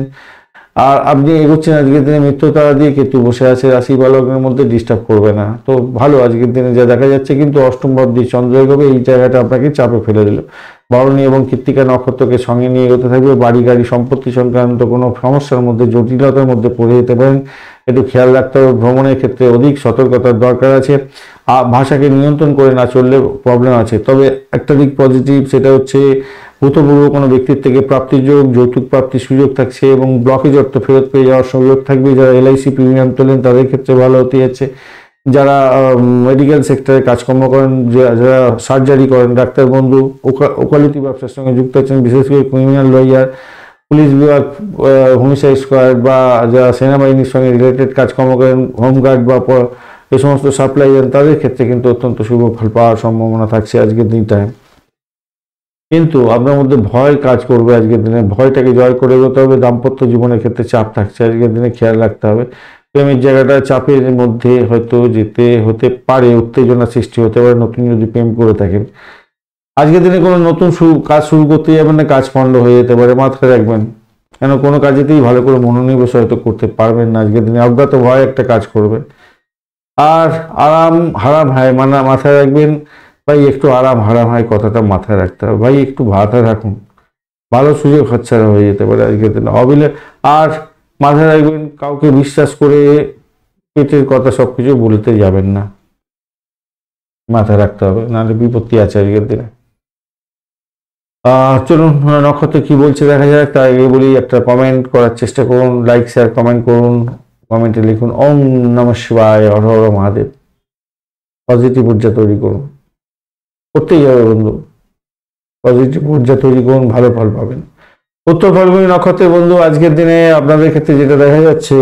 আর আপনি এগোচ্ছেন আজকের দিনে মিত্র তারা দিয়ে, কেতু বসে আছে রাশি বা লগ্নের মধ্যে, ডিস্টার্ব করবে না, তো ভালো আজকের দিনে যা দেখা যাচ্ছে। কিন্তু অষ্টম ভাব দিয়ে চন্দ্র এগোবে, এই জায়গাটা আপনাকে চাপে ফেলে দিল। ভরণী এবং কৃত্তিকা নক্ষত্রকে সঙ্গে নিয়ে এগোতে থাকবে। বাড়ি গাড়ি সম্পত্তি সংক্রান্ত কোনো সমস্যার মধ্যে, জটিলতার মধ্যে পড়ে যেতে পারেন, একটু খেয়াল রাখতে হবে। ভ্রমণের ক্ষেত্রে অধিক সতর্কতার দরকার আছে। ভাষাকে নিয়ন্ত্রণ করে না চললে প্রবলেম আছে। তবে একটা দিক পজিটিভ, সেটা হচ্ছে ভূতপূর্ব কোনো ব্যক্তির থেকে প্রাপ্তির যোগ, যৌতুক প্রাপ্তির সুযোগ থাকছে এবং ব্লকেজ অর্থ ফেরত পেয়ে যাওয়ার সুযোগ থাকবে। যারা এলআইসি প্রিমিয়াম তোলেন তাদের ক্ষেত্রে ভালো হতে যাচ্ছে। যারা মেডিকেল সেক্টরে কাজকর্ম করেন, যারা সার্জারি করেন, ডাক্তার বন্ধু, ওকালতি ব্যবসার সঙ্গে যুক্ত আছেন, বিশেষ করে ক্রিমিনাল লয়ার, পুলিশ বিভাগ, হোমিসাইড স্কোয়াড বা যারা সেনাবাহিনীর সঙ্গে রিলেটেড কাজকর্ম করেন, হোমগার্ড বা এই সমস্ত সাপ্লাই দেন তাদের ক্ষেত্রে কিন্তু অত্যন্ত শুভ ফল পাওয়ার সম্ভাবনা থাকছে আজকের দিনটায়। কিন্তু আপনার মধ্যে ভয় কাজ করবে আজকের দিনে, ভয়টাকে জয় করে এগোতে হবে। দাম্পত্য জীবনের ক্ষেত্রে চাপ থাকছে আজকের দিনে, খেয়াল রাখতে হবে। প্রেমের জায়গাটা চাপের মধ্যে হয়তো যেতে হতে পারে, উত্তেজনা সৃষ্টি হতে পারে নতুন যদি প্রেম করে থাকেন। আজকের দিনে কোনো নতুন কাজ শুরু করতে যাবেন না, কাজ পণ্ড হয়ে যেতে পারে, মাথায় রাখবেন। কেন কোনো কাজেতেই ভালো করে মনোনিবেশ হয়তো করতে পারবেন না আজকের দিনে, অজ্ঞাত ভয় একটা কাজ করবে। আর আরাম হারাম হয় মানে মাথায় রাখবেন ভাই, একটু আরাম হারাম হয় কথাটা মাথায় রাখতে হবে ভাই, একটু মাথায় রাখুন, ভালো সুযোগ হাতছাড়া হয়ে যেতে পারে আজকের দিনে অবিলে। আর মাথায় রাখবেন, কাউকে বিশ্বাস করে পেটের কথা সবকিছু বলতে যাবেন না, মাথায় রাখতে হবে, নাহলে বিপত্তি আছে আজকের দিনে। চলুন নক্ষত্র কি বলছে দেখা যাক। তার আগে বলি, একটা কমেন্ট করার চেষ্টা করুন, লাইক শেয়ার কমেন্ট করুন। কমেন্টে লিখুন ওম নমঃ শিবায়, হর হর মহাদেব। পজিটিভ ঊর্জা তৈরি করুন, করতেই হবে বন্ধু, পজিটিভ ঊর্জা তৈরি করুন, ভালো ফল পাবেন। উত্তর ফাল্গুনী নক্ষত্রের বন্ধু আজকের দিনে আপনাদের ক্ষেত্রে যেটা দেখা যাচ্ছে,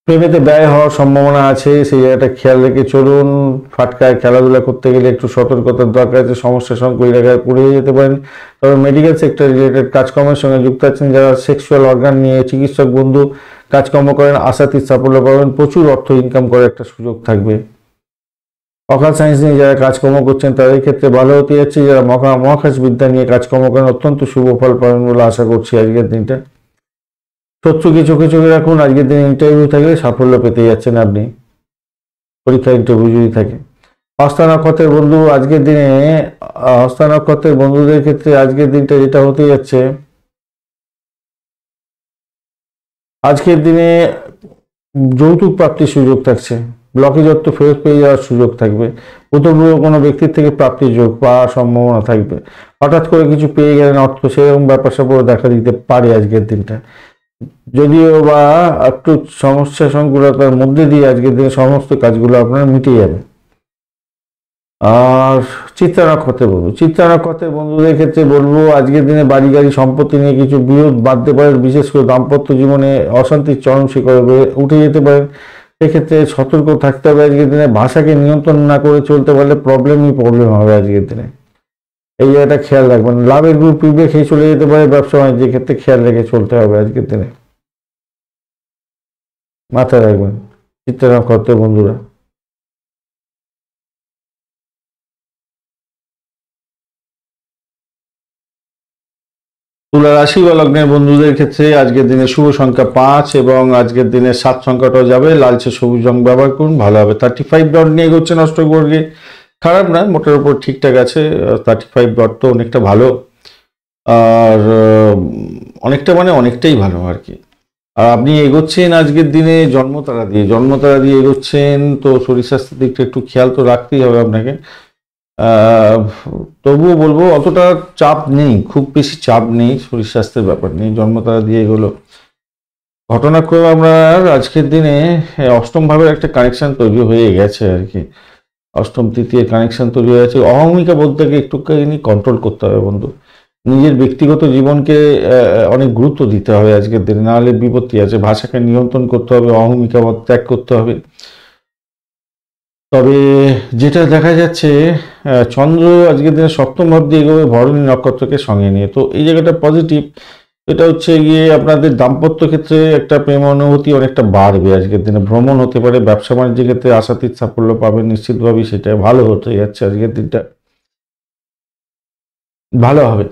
প্রেমেতে ব্যয় হওয়ার সম্ভাবনা আছে, সেই জায়গাটা খেয়াল রেখে চলুন। ফাটকায় খেলাধুলা করতে গেলে একটু সতর্কতার দরকার আছে, সমস্যার সঙ্গে এলাকায় পড়ে যেতে পারেন। তবে মেডিকেল সেক্টর রিলেটেড কাজকর্মের সঙ্গে যুক্ত আছেন, যারা সেক্সুয়াল অর্গান নিয়ে চিকিৎসক বন্ধু কাজকর্ম করেন, আশাতীত সাফল্য পাবেন, প্রচুর অর্থ ইনকাম করার একটা সুযোগ থাকবে। অকাল সায়েন্স নিয়ে যারা কাজকর্ম করছেন তাদের ক্ষেত্রে ভালো হতে যাচ্ছে। যারা মহাকাশ বিদ্যা নিয়ে কাজকর্ম করেন অত্যন্ত শুভ ফল পাবেন বলে আশা করছি আজকের দিনটা। শত্রুকে চোখে চোখে রাখুন, আজকের দিনে ইন্টারভিউ থাকলে সাফল্য পেতে যাচ্ছেন আপনি, পরীক্ষা ইন্টারভিউ যদি থাকে। হস্তা নক্ষত্রের বন্ধু আজকের দিনে, হস্তা নক্ষত্রের বন্ধুদের ক্ষেত্রে আজকের দিনটা যেটা হতে যাচ্ছে, আজকের দিনে যৌতুক প্রাপ্তির সুযোগ থাকছে, ব্লকেজ অর্থ ফেরত পেয়ে যাওয়ার সুযোগ থাকবে। ভূতপূর্ব কোনো ব্যক্তির থেকে প্রাপ্তির যোগ পাওয়ার সম্ভাবনা থাকবে। হঠাৎ করে কিছু পেয়ে গেলেন অর্থ, সেরকম ব্যাপার স্যাপার দেখা দিতে পারে আজকের দিনটা। যদিও বা একটু সমস্যা সংকুলতার মধ্যে দিয়ে আজকের দিনে সমস্ত কাজগুলো আপনার মিটে যাবে। আর চিত্রা নক্ষত্রের বন্ধুদের ক্ষেত্রে বলবো আজকের দিনে বাড়ি গাড়ি সম্পত্তি নিয়ে কিছু বিরোধ বাঁধতে পারেন, বিশেষ করে দাম্পত্য জীবনে অশান্তির চরম শিখরে উঠে যেতে পারেন। সেক্ষেত্রে সতর্ক থাকতে হবে। আজকের দিনে ভাষাকে নিয়ন্ত্রণ না করে চলতে পারলে প্রবলেম হবে আজকের দিনে। এই জায়গাটা খেয়াল রাখবেন। লাভের গ্রুপ পিঁপড়ে খেয়ে চলে যেতে পারে, ব্যবসা বাণিজ্যের ক্ষেত্রে খেয়াল রেখে চলতে হবে আজকের দিনে, মাথায় রাখবেন চিত্রা নক্ষত্রের বন্ধুরা। তুলা রাশি বা লগ্নের বন্ধুদের ক্ষেত্রে আজকের দিনে শুভ সংখ্যা 5 এবং আজকের দিনে 7 সংখ্যাটাও যাবে। লালচে সবুজ রং ব্যবহার করুন, ভালো হবে। 35 ডট নিয়ে এগোচ্ছেন অষ্টবর্গে, খারাপ না, মোটের উপর ঠিকঠাক আছে। 35 ডট তো অনেকটা ভালো, আর অনেকটাই ভালো আর কি। আর আপনি এগোচ্ছেন আজকের দিনে জন্মতারা দিয়ে এগোচ্ছেন, তো শরীর স্বাস্থ্যের দিকটা একটু খেয়াল তো রাখতেই হবে আপনাকে। তবুও বলবো অতটা চাপ নেই, খুব বেশি চাপ নেই, শরীর স্বাস্থ্যের ব্যাপার নেই, জন্মতারা দিয়ে এগুলো। ঘটনাক্রমে আমরা আজকের দিনে অষ্টম ভাবের একটা কানেকশন তৈরি হয়ে গেছে আর কি, অষ্টম তৃতীয় কানেকশন তৈরি হয়ে গেছে। অহমিকা বোধটাকে একটুখানি কন্ট্রোল করতে হবে বন্ধু। নিজের ব্যক্তিগত জীবনকে অনেক গুরুত্ব দিতে হবে আজকের দিনে, নাহলে বিপত্তি আছে। ভাষাকে নিয়ন্ত্রণ করতে হবে, অহমিকা বোধ ত্যাগ করতে হবে। তবে যেটা দেখা যাচ্ছে, চন্দ্র আজকের দিনে সপ্তম ভাব দিয়ে এগোবে ভরণী নক্ষত্রকে সঙ্গে নিয়ে, তো এই জায়গাটা পজিটিভ। এটা হচ্ছে গিয়ে আপনাদের দাম্পত্য ক্ষেত্রে একটা প্রেম অনুভূতি অনেকটা বাড়বে আজকের দিনে। ভ্রমণ হতে পারে, ব্যবসা বাণিজ্যের ক্ষেত্রে আশাতীত সাফল্য পাবেন নিশ্চিতভাবেই, সেটা ভালো হতে যাচ্ছে আজকের দিনটা, ভালো হবে।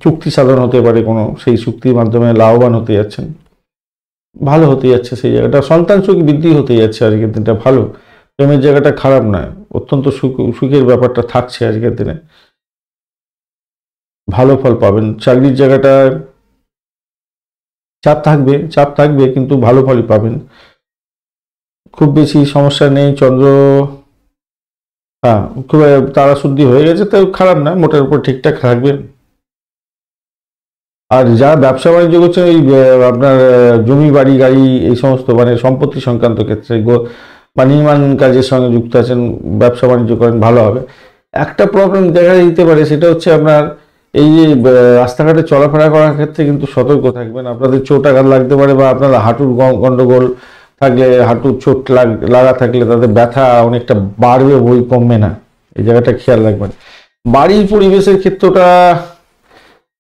চুক্তি সাধন হতে পারে কোনো, সেই চুক্তির মাধ্যমে লাভবান হতে যাচ্ছেন, ভালো হতে যাচ্ছে সেই জায়গাটা। সন্তান সুখ বৃদ্ধি হতে যাচ্ছে আজকের দিনটা, ভালো। প্রেমের জায়গাটা খারাপ নয়, অত্যন্ত সুখের ব্যাপারটা থাকছে আজকের দিনে, ভালো ফল পাবেন। চাকরির জায়গাটা চাপ থাকবে কিন্তু ভালো ফলই পাবেন, খুব বেশি সমস্যা নেই। চন্দ্র খুব তারা শুদ্ধি হয়ে গেছে, তাই খারাপ না, মোটের উপর ঠিকঠাক থাকবে। আর যারা ব্যবসা বাণিজ্য করছেন, ওই আপনার জমি বাড়ি গাড়ি এই সমস্ত মানে সম্পত্তি সংক্রান্ত ক্ষেত্রে বা নির্মাণ কাজের সঙ্গে যুক্ত আছেন, ব্যবসা বাণিজ্য করেন, ভালো হবে। একটা প্রবলেম দেখা দিতে পারে, সেটা হচ্ছে আপনার এই যে রাস্তাঘাটে চলাফেরা করার ক্ষেত্রে কিন্তু সতর্ক থাকবেন। আপনাদের চোট আঘাত লাগতে পারে, বা আপনার হাঁটুর গন্ডগোল থাকলে, হাঁটুর চোট লাগা থাকলে তাদের ব্যথা অনেকটা বাড়বে, বই কমবে না, এই জায়গাটা খেয়াল রাখবেন। বাড়ির পরিবেশের ক্ষেত্রটা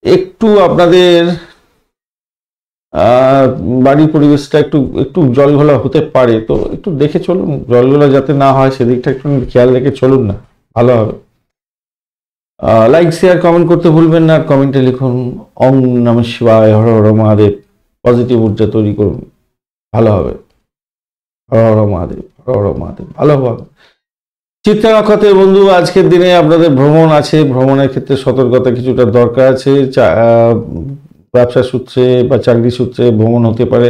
একটু আপনাদের বাড়ির পরিবেশটা একটু জলঘোলা হতে পারে, তো একটু দেখে চলুন, জলঘোলা যাতে না হয় সেদিকটা একটু খেয়াল রেখে চলুন না, ভালো হবে। লাইক শেয়ার কমেন্ট করতে ভুলবেন না, আর কমেন্টে লিখুন ওম নমঃ শিবায়, হর হর মহাদেব, পজিটিভ ঊর্জা তৈরি করুন, ভালো হবে। হর হর মহাদেব, হর হর মহাদেব, ভালো হবে। চিত্রা নক্ষত্রের বন্ধু আজকের দিনে আপনাদের ভ্রমণ আছে, ভ্রমণের ক্ষেত্রে সতর্কতা কিছুটা দরকার আছে। ব্যবসা সূত্রে বা চাকরি সূত্রে ভ্রমণ হতে পারে,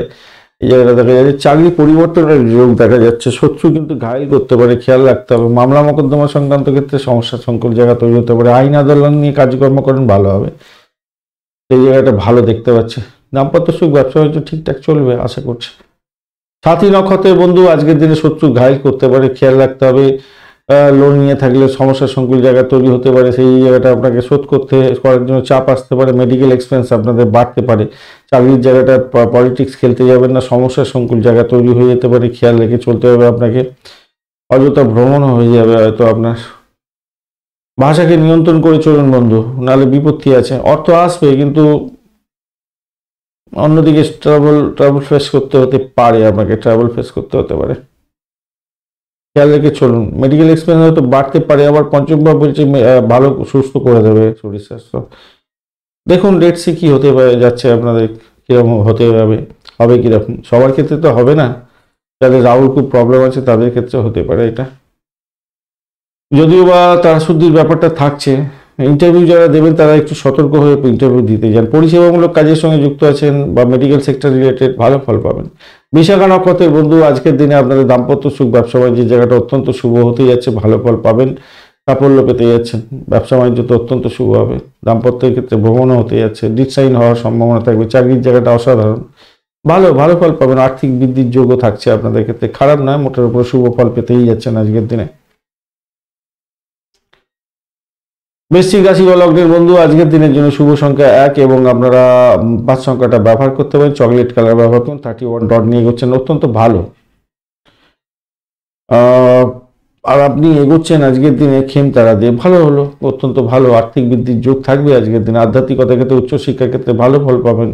এই জায়গাটা দেখা যাচ্ছে। চাকরি পরিবর্তনের যোগ দেখা যাচ্ছে, শত্রু কিন্তু ঘায়ল করতে পারে, খেয়াল রাখতে হবে। মামলা মোকদ্দমা সংক্রান্ত ক্ষেত্রে সমস্যা সংকট জায়গা তৈরি হতে পারে। আইন আদালত নিয়ে কাজকর্ম করেন, ভালো হবে, এই জায়গাটা ভালো দেখতে পাচ্ছে। দাম্পত্য সুখ ব্যবসা বাণিজ্য ঠিকঠাক চলবে আশা করছি। সাথী নক্ষত্রের বন্ধু আজকের দিনে শত্রু ঘায়ল করতে পারে, খেয়াল রাখতে হবে। লোন নিয়ে থাকলে সমস্যা সংকুল জায়গা তৈরি হতে পারে, সেই জায়গাটা আপনাকে শোধ করার জন্য চাপ আসতে পারে। মেডিকেল এক্সপেন্স আপনাদের বাড়তে পারে। চাকরির জায়গাটা পলিটিক্স খেলতে যাবেন না, সমস্যা সংকুল জায়গা তৈরি হয়ে যেতে পারে, খেয়াল রেখে চলতে হবে আপনাকে। অযথা ভ্রমণ হয়ে যাবে হয়তো আপনার। ভাষাকে নিয়ন্ত্রণ করে চলুন বন্ধু, নাহলে বিপত্তি আছে। অর্থ আসবে কিন্তু অন্যদিকে ট্রাভেল ফেস করতে হতে পারে, আপনাকে ট্রাভেল ফেস করতে হতে পারে, খেয়াল রেখে চলুন। মেডিকেল এক্সপেন্স হয়তো বাড়তে পারে, আবার পঞ্চম ভাব বলছে ভালো সুস্থ করে দেবে শরীর স্বাস্থ্য। দেখুন লেট সি কি হতে যাচ্ছে আপনাদের, কিরকম হতে হবে কিরকম। সবার ক্ষেত্রে তো হবে না, যাদের রাহুর খুব প্রবলেম আছে তাদের ক্ষেত্রে হতে পারে এটা। যদিও বা তারা শুদ্ধির ব্যাপারটা থাকছে, ইন্টারভিউ যারা দেবেন তারা একটু সতর্ক হয়ে ইন্টারভিউ দিতে যান। পরিষেবামূলক কাজের সঙ্গে যুক্ত আছেন বা মেডিকেল সেক্টর রিলেটেড, ভালো ফল পাবেন। বিশাখা নক্ষত্রের বন্ধু আজকের দিনে আপনাদের দাম্পত্য সুখ ব্যবসা বাণিজ্যের জায়গাটা অত্যন্ত শুভ হতে যাচ্ছে, ভালো ফল পাবেন, সাফল্য পেতে যাচ্ছেন, ব্যবসা বাণিজ্য তো অত্যন্ত শুভ হবে, দাম্পত্যের ক্ষেত্রে ভ্রমণও হতে যাচ্ছে, ডিসাইন হওয়ার সম্ভাবনা থাকবে, চাকরির জায়গাটা অসাধারণ, ভালো ভালো ফল পাবেন, আর্থিক বৃদ্ধির যোগও থাকছে আপনাদের ক্ষেত্রে, খারাপ নয়, মোটের উপর শুভ ফল পেতেই যাচ্ছেন আজকের দিনে। বৃশ্চিক রাশি বা লগ্নের বন্ধু আজকের দিনের জন্য শুভ সংখ্যা 1 এবং আপনারা 5 সংখ্যাটা ব্যবহার করতে পারেন, চকলেট কালার ব্যবহার করুন, 31 ডট নিয়ে এগোচ্ছেন, অত্যন্ত ভালো। আর আপনি এগোচ্ছেন আজকের দিনে খেমতারা দিয়ে, ভালো হলো, অত্যন্ত ভালো, আর্থিক বৃদ্ধির যোগ থাকবে আজকের দিনে, আধ্যাত্মিকতার ক্ষেত্রে উচ্চশিক্ষার ক্ষেত্রে ভালো ফল পাবেন,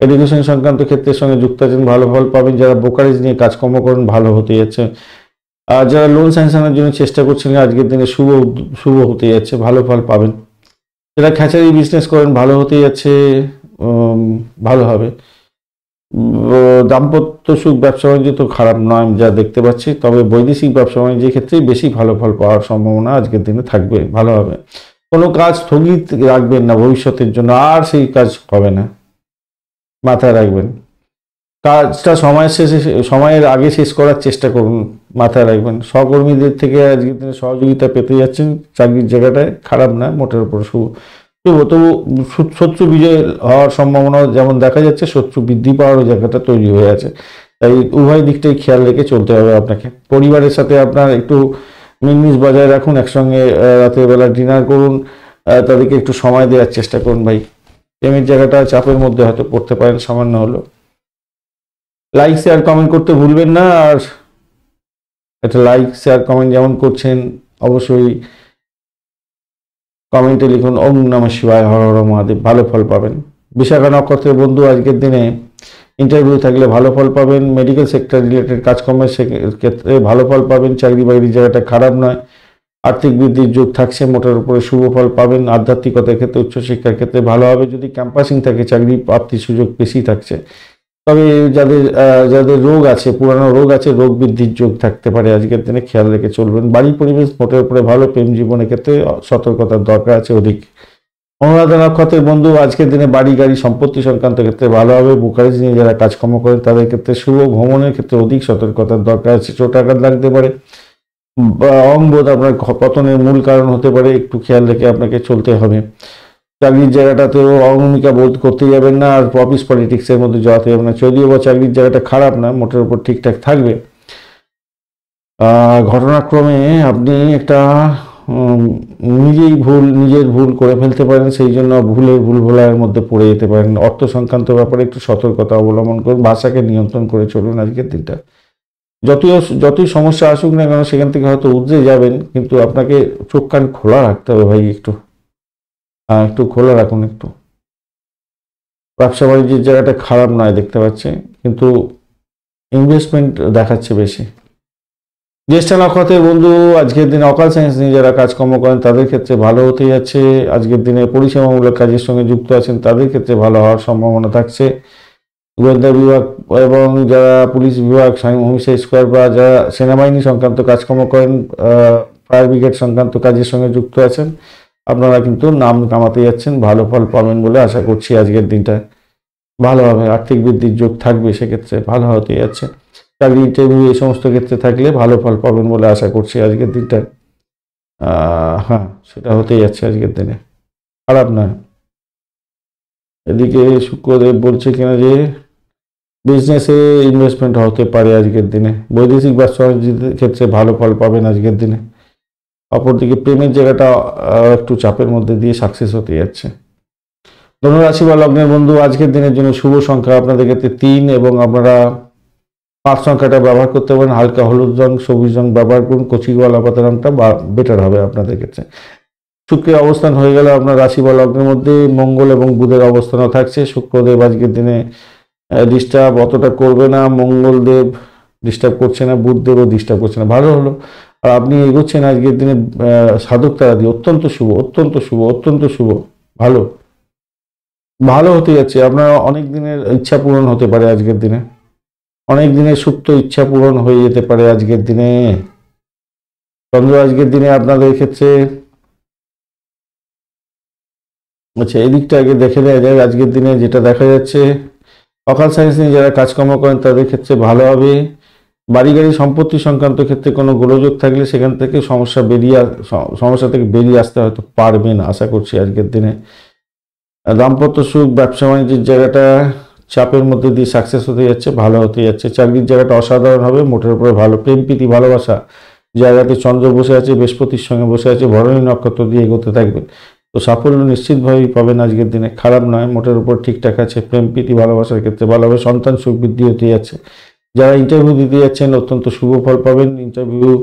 এডুকেশন সংক্রান্ত ক্ষেত্রের সঙ্গে যুক্ত আছেন, ভালো ফল পাবেন, যারা ব্রোকারেজ নিয়ে কাজকর্ম করেন ভালো হতে যাচ্ছে, আর যারা লোন স্যাংশনের জন্য চেষ্টা করছেন আজকের দিনে শুভ শুভ হতে যাচ্ছে, ভালো ফল পাবেন, যারা খ্যাচারি বিজনেস করেন ভালো হতে যাচ্ছে, ভালো হবে। দাম্পত্য সুখ ব্যবসা বাণিজ্য তো খারাপ নয় যা দেখতে পাচ্ছি, তবে বৈদেশিক ব্যবসা বাণিজ্যের ক্ষেত্রে বেশি ভালো ফল পাওয়ার সম্ভাবনা আজকের দিনে থাকবে, ভালো হবে। কোনো কাজ স্থগিত রাখবেন না ভবিষ্যতের জন্য, আর সেই কাজ হবে না, মাথায় রাখবেন, কাজটা সময়ের আগে শেষ করার চেষ্টা করুন, মাথায় রাখবেন। সহকর্মীদের থেকে আজকের দিনে সহযোগিতা পেতে যাচ্ছেন, চাকরির জায়গাটায় খারাপ না, মোটের উপর শুভ। তবু শত্রু বিজয় হওয়ার সম্ভাবনা যেমন দেখা যাচ্ছে, শত্রু বৃদ্ধি পাওয়ারও জায়গাটা তৈরি হয়ে আছে, তাই উভয় দিকটাই খেয়াল রেখে চলতে হবে আপনাকে। পরিবারের সাথে আপনার একটু মিলমিশ বজায় রাখুন, একসঙ্গে রাতের বেলা ডিনার করুন, তাদেরকে একটু সময় দেওয়ার চেষ্টা করুন ভাই। প্রেমের জায়গাটা চাপের মধ্যে হয়তো পড়তে পারেন সামান্য হলো। লাইক শেয়ার কমেন্ট করতে ভুলবেন না, আর একটা লাইক শেয়ার কমেন্ট যেমন করছেন অবশ্যই কমেন্টে লিখুন ওম নমঃ শিবায়, হর হর মহাদেব, ভালো ফল পাবেন। বিশাখা নক্ষত্রের বন্ধু আজকের দিনে ইন্টারভিউ থাকলে ভালো ফল পাবেন, মেডিকেল সেক্টর রিলেটেড কাজকর্মের ক্ষেত্রে ভালো ফল পাবেন, চাকরি বাকরির জায়গাটা খারাপ নয়, আর্থিক বৃদ্ধির যোগ থাকছে, মোটের উপরে শুভ ফল পাবেন, আধ্যাত্মিকতার ক্ষেত্রে উচ্চশিক্ষার ক্ষেত্রে ভালো হবে, যদি ক্যাম্পাসিং থাকে চাকরি প্রাপ্তির সুযোগ বেশি থাকছে, তবে যাদের যাদের রোগ আছে, পুরানো রোগ আছে, রোগ বৃদ্ধির যোগ থাকতে পারে আজকের দিনে, খেয়াল রেখে চলবেন। বাড়ির পরিবেশ মোটের উপরে ভালো, প্রেম জীবনের ক্ষেত্রে সতর্কতার দরকার আছে অধিক। অনুরাধা নক্ষত্রের বন্ধু আজকের দিনে বাড়ি গাড়ি সম্পত্তি সংক্রান্ত ক্ষেত্রে ভালো হবে, বুকারেজ নিয়ে যারা কাজকর্ম করেন তাদের ক্ষেত্রে শুভ, ভ্রমণের ক্ষেত্রে অধিক সতর্কতার দরকার আছে, চোট আঘাত লাগতে পারে, অঙ্গবোধ আপনার পতনের মূল কারণ হতে পারে, একটু খেয়াল রেখে আপনাকে চলতে হবে। চাকরির জায়গাটাতেও অহমিকা বোধ করতে যাবেন না, আর অফিস পলিটিক্সের মধ্যে জড়াতে যাবেন না, যদিও বা চাকরির জায়গাটা খারাপ না, মোটের উপর ঠিকঠাক থাকবে। ঘটনাক্রমে আপনি একটা নিজের ভুল করে ফেলতে পারেন, সেই জন্য ভুল ভোলার মধ্যে পড়ে যেতে পারেন। অর্থ সংক্রান্ত ব্যাপারে একটু সতর্কতা অবলম্বন করুন, ভাষাকে নিয়ন্ত্রণ করে চলুন আজকের দিনটা। যতই সমস্যা আসুক না কেন সেখান থেকে হয়তো উতরে যাবেন, কিন্তু আপনাকে চোখ কান খোলা রাখতে হবে ভাই, একটু খোলা রাখুন একটু। ব্যবসা বাণিজ্যের জায়গাটা খারাপ নয় দেখতে পাচ্ছি, কিন্তু ইনভেস্টমেন্ট দেখাচ্ছে বেশি। জ্যেষ্ঠ নক্ষত্রের বন্ধু আজকের দিনে অকাল সায়েন্স নিয়ে যারা কাজকর্ম করেন তাদের ক্ষেত্রে ভালো হতে যাচ্ছে, আজকের দিনে পরিষেবামূলক কাজের সঙ্গে যুক্ত আছেন তাদের ক্ষেত্রে ভালো হওয়ার সম্ভাবনা থাকছে। গোয়েন্দা বিভাগ এবং যারা পুলিশ বিভাগ, হোমিসাইড স্কোয়াড বা যারা সেনাবাহিনী সংক্রান্ত কাজকর্ম করেন, ফায়ার ব্রিগেড সংক্রান্ত কাজের সঙ্গে যুক্ত আছেন, আপনারা কিন্তু নাম কামাতে যাচ্ছেন, ভালো ফল পাবেন বলে আশা করছি আজকের দিনটা ভালো হবে, আর্থিক বৃদ্ধির যোগ থাকবে, সেক্ষেত্রে ভালো হতে যাচ্ছে। চাকরি ইন্টারভিউ এই সমস্ত ক্ষেত্রে থাকলে ভালো ফল পাবেন বলে আশা করছি আজকের দিনটা। হ্যাঁ, সেটা হতেই যাচ্ছে আজকের দিনে, খারাপ নয়। এদিকে শুক্রদেব বলছে কিনা যে বিজনেসে ইনভেস্টমেন্ট হতে পারে আজকের দিনে, বৈদেশিক ব্যবসা বাণিজ্যের ক্ষেত্রে ভালো ফল পাবেন আজকের দিনে। অপরদিকে প্রেমের জায়গাটা একটু চাপের মধ্যে দিয়ে সাকসেস হতে যাচ্ছে। ধনুরাশি বা লগ্নের বন্ধু আজকের দিনের জন্য শুভ সংখ্যা আপনাদের ক্ষেত্রে 3 এবং আপনারা 5 সংখ্যাটা ব্যবহার করতে পারেন, হালকা হলুদ রং, সবুজ রং ব্যবহার করুন, কচি গোয়ালা পাতা রংটা বেটার হবে আপনাদের ক্ষেত্রে। শুক্রের অবস্থান হয়ে গেল আপনার রাশি বা লগ্নের মধ্যে, মঙ্গল এবং বুধের অবস্থানও থাকছে। শুক্রদেব আজকের দিনে ডিস্টার্ব অতটা করবে না, মঙ্গলদেব ডিস্টার্ব করছে না, বুধদেবও ডিস্টার্ব করছে না, ভালো হলো। আর আপনি এগোচ্ছেন আজকের দিনে সাধক তারা দিয়ে, অত্যন্ত শুভ, অত্যন্ত শুভ, অত্যন্ত শুভ, ভালো ভালো হতে যাচ্ছে। আপনার অনেক দিনের ইচ্ছা পূরণ হতে পারে আজকের দিনে, অনেক দিনের সুপ্ত ইচ্ছা পূরণ হয়ে যেতে পারে আজকের দিনে। চন্দ্র আজকের দিনে আপনাদের ক্ষেত্রে, আচ্ছা এদিকটা আগে দেখে নেওয়া যায়। আজকের দিনে যেটা দেখা যাচ্ছে অকাল সায়েন্স নিয়ে যারা কাজকর্ম করেন তাদের ক্ষেত্রে ভালো হবে। বাড়ি গাড়ি সম্পত্তি সংক্রান্ত ক্ষেত্রে কোনো গোলযোগ থাকলে সেখান থেকে সমস্যা থেকে বেরিয়ে আসতে হয়তো পারবেন আশা করছি আজকের দিনে। দাম্পত্য সুখ, ব্যবসা বাণিজ্যের জায়গাটা চাপের মধ্যে দিয়ে সাকসেস হতে যাচ্ছে, ভালো হতে যাচ্ছে। চাকরির জায়গাটা অসাধারণ হবে, মোটের উপরে ভালো। প্রেম প্রীতি ভালোবাসা জায়গাতে চন্দ্র বসে আছে, বৃহস্পতির সঙ্গে বসে আছে, ভরণী নক্ষত্র দিয়ে এগোতে থাকবেন, তো সাফল্য নিশ্চিতভাবেই পাবেন আজকের দিনে, খারাপ নয়, মোটের উপর ঠিকঠাক আছে। প্রেম প্রীতি ভালোবাসার ক্ষেত্রে ভালো হবে, সন্তান সুখ বৃদ্ধি হতে যাচ্ছে। যারা ইন্টারভিউ দিতে যাচ্ছেন অত্যন্ত শুভ ফল পাবেন। ইন্টারভিউ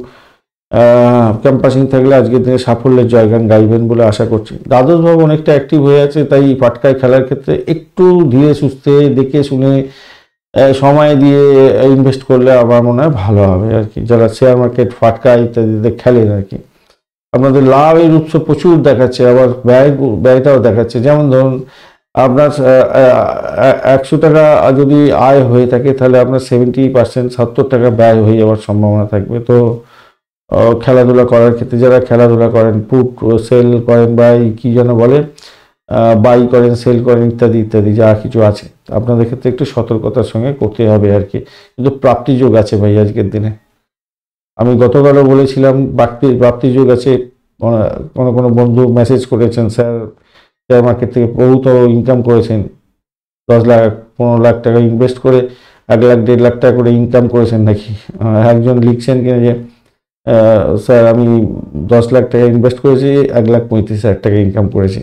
ক্যাম্পাসিং থাকলে আজকের দিনে সাফল্যের জয়গান গাইবেন বলে আশা করছি। দ্বাদশ ভাব অনেকটা অ্যাক্টিভ হয়ে আছে, তাই পাটকায় খেলার ক্ষেত্রে একটু ধীরে সুস্থে দেখে শুনে সময় দিয়ে ইনভেস্ট করলে আমার মনে হয় ভালো হবে আর কি। যারা শেয়ার মার্কেট, ফাটকা ইত্যাদিতে খেলেন আর কি, আপনাদের লাভের উৎস প্রচুর দেখাচ্ছে, আবার ব্যয়টাও দেখাচ্ছে। যেমন ধরুন আপনার 100 টাকা যদি আয় হয়ে থাকে তাহলে আপনার 70% 70 টাকা ব্যয় হয়ে যাওয়ার সম্ভাবনা থাকবে। তো খেলাধুলা করার ক্ষেত্রে যারা খেলাধুলা করেন, পুট সেল করেন বা কি যেন বলে, বাই করেন, সেল করেন ইত্যাদি ইত্যাদি যা কিছু আছে, আপনাদের ক্ষেত্রে একটু সতর্কতার সঙ্গে করতে হবে আর কি। কিন্তু প্রাপ্তিযোগ আছে ভাই আজকের দিনে। আমি গতকালও বলেছিলাম প্রাপ্তিযোগ আছে। কোনো বন্ধু মেসেজ করেছেন, স্যার শেয়ার মার্কেট থেকে বহুত ইনকাম করেছেন, 10 লাখ 15 লাখ টাকা ইনভেস্ট করে 1 লাখ 1.5 লাখ টাকা করে ইনকাম করেছেন নাকি। একজন লিখছেন কিনা যে স্যার আমি 10 লাখ টাকা ইনভেস্ট করেছি, 1,35,000 টাকা ইনকাম করেছি